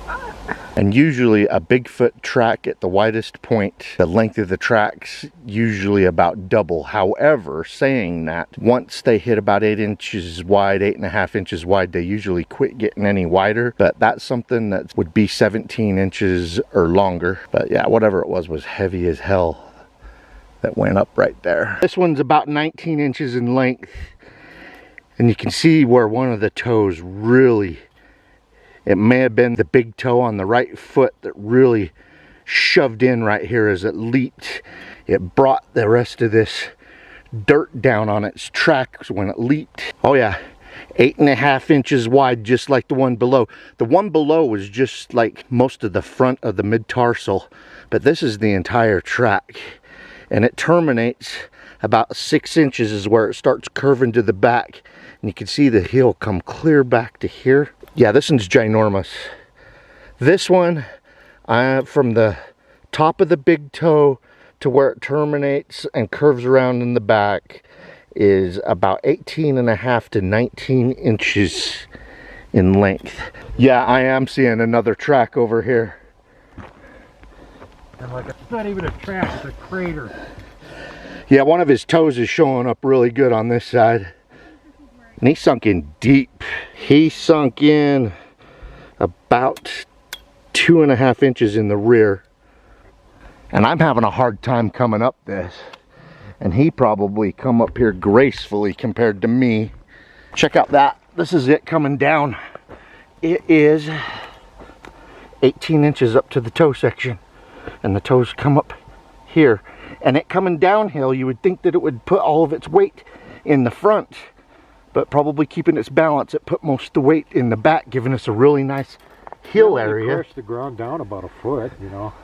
And usually a Bigfoot track at the widest point, the length of the track's usually about double. However, saying that, once they hit about 8 inches wide, 8.5 inches wide, they usually quit getting any wider. But that's something that would be 17 inches or longer. But yeah, whatever it was heavy as hell that went up right there. This one's about 19 inches in length. And you can see where one of the toes really... It may have been the big toe on the right foot that really shoved in right here as it leaped. It brought the rest of this dirt down on its tracks when it leaped. Oh yeah, 8.5 inches wide, just like the one below. The one below was just like most of the front of the mid-tarsal, but this is the entire track. And it terminates about 6 inches is where it starts curving to the back. And you can see the heel come clear back to here. Yeah, this one's ginormous. This one, from the top of the big toe to where it terminates and curves around in the back, is about 18.5 to 19 inches in length. Yeah, I am seeing another track over here. And like, it's not even a track, it's a crater. Yeah, one of his toes is showing up really good on this side. And he sunk in deep. He sunk in about 2.5 inches in the rear. And I'm having a hard time coming up this. And he probably come up here gracefully compared to me. Check out that. This is it coming down. It is 18 inches up to the toe section. And the toes come up here. And it coming downhill, you would think that it would put all of its weight in the front. But probably keeping its balance, it put most of the weight in the back, giving us a really nice hill area. Crushed the ground down about a foot, you know.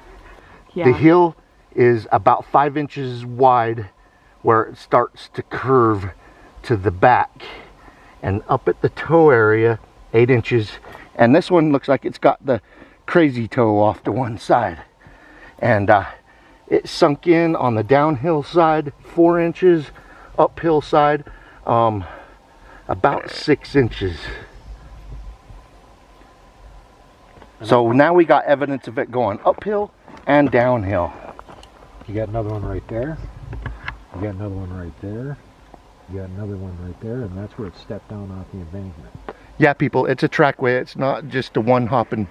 Yeah. The hill is about 5 inches wide where it starts to curve to the back. And up at the toe area, 8 inches. And this one looks like it's got the crazy toe off to one side. And it sunk in on the downhill side, 4 inches, uphill side, about 6 inches. So now we got evidence of it going uphill and downhill. You got another one right there. You got another one right there. You got another one right there, and that's where it stepped down off the embankment. Yeah, people, it's a trackway. It's not just a one-hopping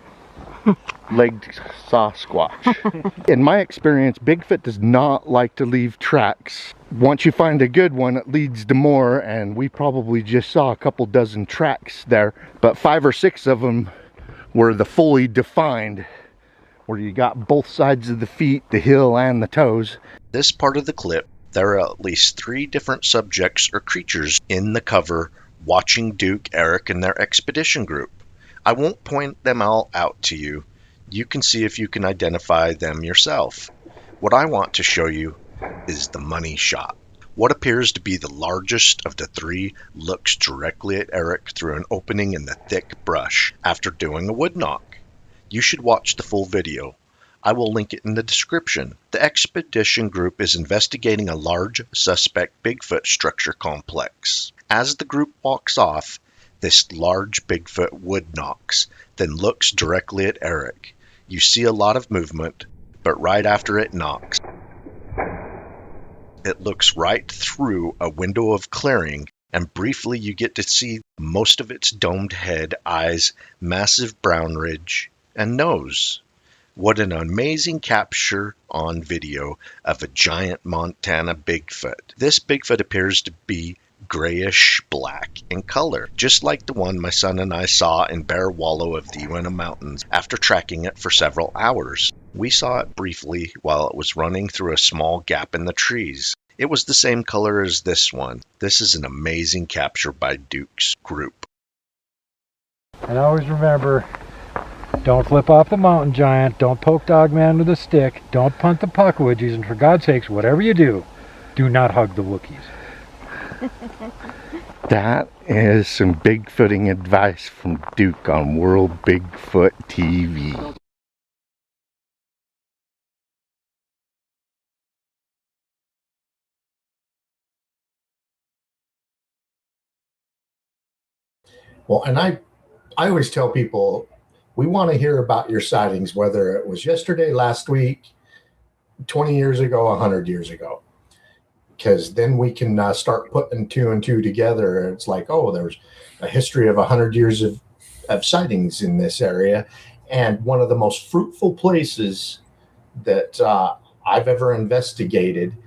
legged Sasquatch. In my experience, Bigfoot does not like to leave tracks. Once you find a good one, it leads to more, and we probably just saw a couple dozen tracks there, but 5 or 6 of them were the fully defined, where you got both sides of the feet, the heel and the toes. This part of the clip, there are at least 3 different subjects or creatures in the cover watching Duke, Eric, and their expedition group. I won't point them all out to you. You can see if you can identify them yourself. What I want to show you is the money shot. What appears to be the largest of the three looks directly at Eric through an opening in the thick brush after doing a wood knock. You should watch the full video. I will link it in the description. The expedition group is investigating a large suspect Bigfoot structure complex. As the group walks off, this large Bigfoot wood knocks, then looks directly at Eric. You see a lot of movement, but right after it knocks, it looks right through a window of clearing, and briefly you get to see most of its domed head, eyes, massive brown ridge, and nose. What an amazing capture on video of a giant Montana Bigfoot. This Bigfoot appears to be grayish black in color, just like the one my son and I saw in Bear Wallow of the Uinta Mountains after tracking it for several hours. We saw it briefly while it was running through a small gap in the trees. It was the same color as this one. This is an amazing capture by Duke's group. And always remember, don't flip off the mountain giant, don't poke Dogman with a stick, don't punt the puckwidgies, and for God's sakes, whatever you do not hug the Wookiees. That is some Bigfooting advice from Duke on World Bigfoot TV. Well, and I always tell people, we want to hear about your sightings, whether it was yesterday, last week, 20 years ago, 100 years ago. Because then we can start putting two and two together. It's like, oh, there's a history of 100 years of sightings in this area. And one of the most fruitful places that I've ever investigated,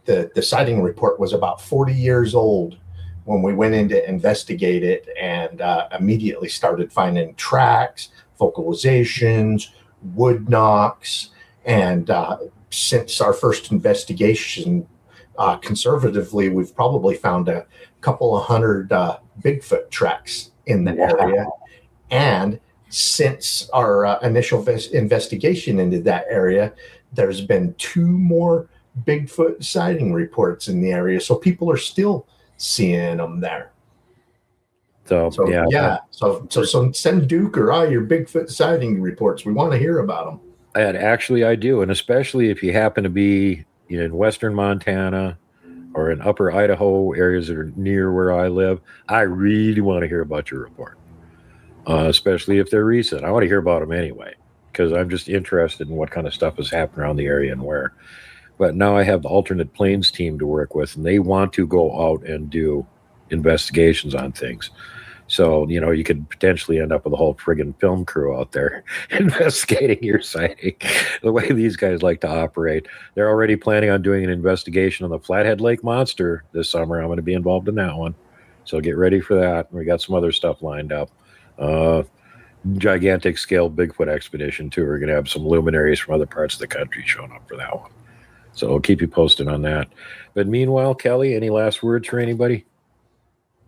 the sighting report was about 40 years old when we went in to investigate it, and immediately started finding tracks, vocalizations, wood knocks. And since our first investigation, conservatively, we've probably found a couple of hundred Bigfoot tracks in the area. And since our initial investigation into that area, there's been 2 more Bigfoot sighting reports in the area. So people are still seeing them there. So send Duke or I your Bigfoot sighting reports. We want to hear about them. And actually, I do. And especially if you happen to be in western Montana or in upper Idaho, areas that are near where I live, I really want to hear about your report, especially if they're recent. I want to hear about them anyway, because I'm just interested in what kind of stuff is happening around the area and where. But now I have the alternate planes team to work with, and they want to go out and do investigations on things. So, you could potentially end up with a whole friggin' film crew out there investigating your sighting. The way these guys like to operate. They're already planning on doing an investigation on the Flathead Lake Monster this summer. I'm going to be involved in that one. So get ready for that. We got some other stuff lined up. Gigantic scale Bigfoot expedition, too. We're going to have some luminaries from other parts of the country showing up for that one. So I'll keep you posted on that. But meanwhile, Kelly, any last words for anybody?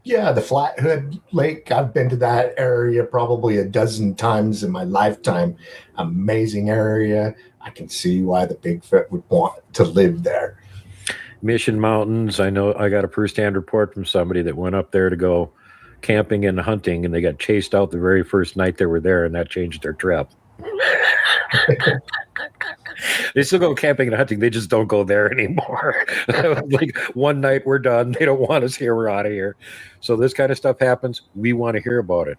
Yeah, the Flathead Lake, I've been to that area probably a dozen times in my lifetime. Amazing area. I can see why the Bigfoot would want to live there. Mission Mountains, I know I got a first-hand report from somebody that went up there to go camping and hunting, and they got chased out the very first night they were there, and that changed their trip. They still go camping and hunting. They just don't go there anymore. Like, one night we're done. They don't want us here. We're out of here. So this kind of stuff happens. We want to hear about it.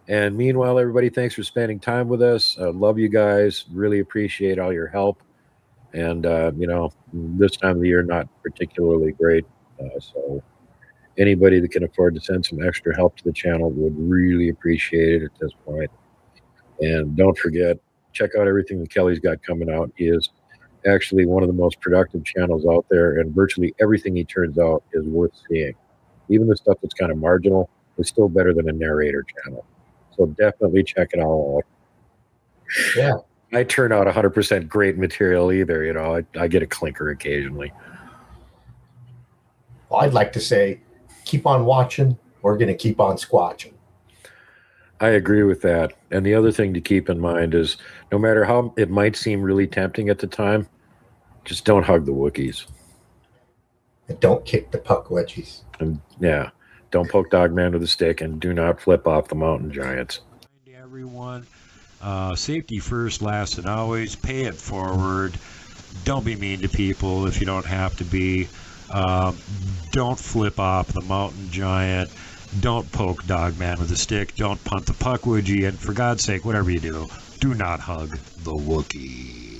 And meanwhile, everybody, thanks for spending time with us. Love you guys. Really appreciate all your help. And, this time of the year, not particularly great. So anybody that can afford to send some extra help to the channel would really appreciate it at this point. And don't forget, check out everything that Kelly's got coming out. He is actually one of the most productive channels out there, and virtually everything he turns out is worth seeing. Even the stuff that's kind of marginal is still better than a narrator channel. So definitely check it all out. Yeah. I turn out 100% great material either. I get a clinker occasionally. Well, I'd like to say, keep on watching. We're going to keep on squatching. I agree with that. And the other thing to keep in mind is, no matter how it might seem really tempting at the time, Just don't hug the Wookiees. And don't kick the puck wedgies. And yeah, don't poke Dogman with a stick, and do not flip off the mountain giants. Everyone, safety first, last, and always. Pay it forward. Don't be mean to people if you don't have to be. Don't flip off the mountain giant. Don't poke Dogman with a stick. Don't punt the puck woodgie. And for God's sake, whatever you do, do not hug the Wookiee.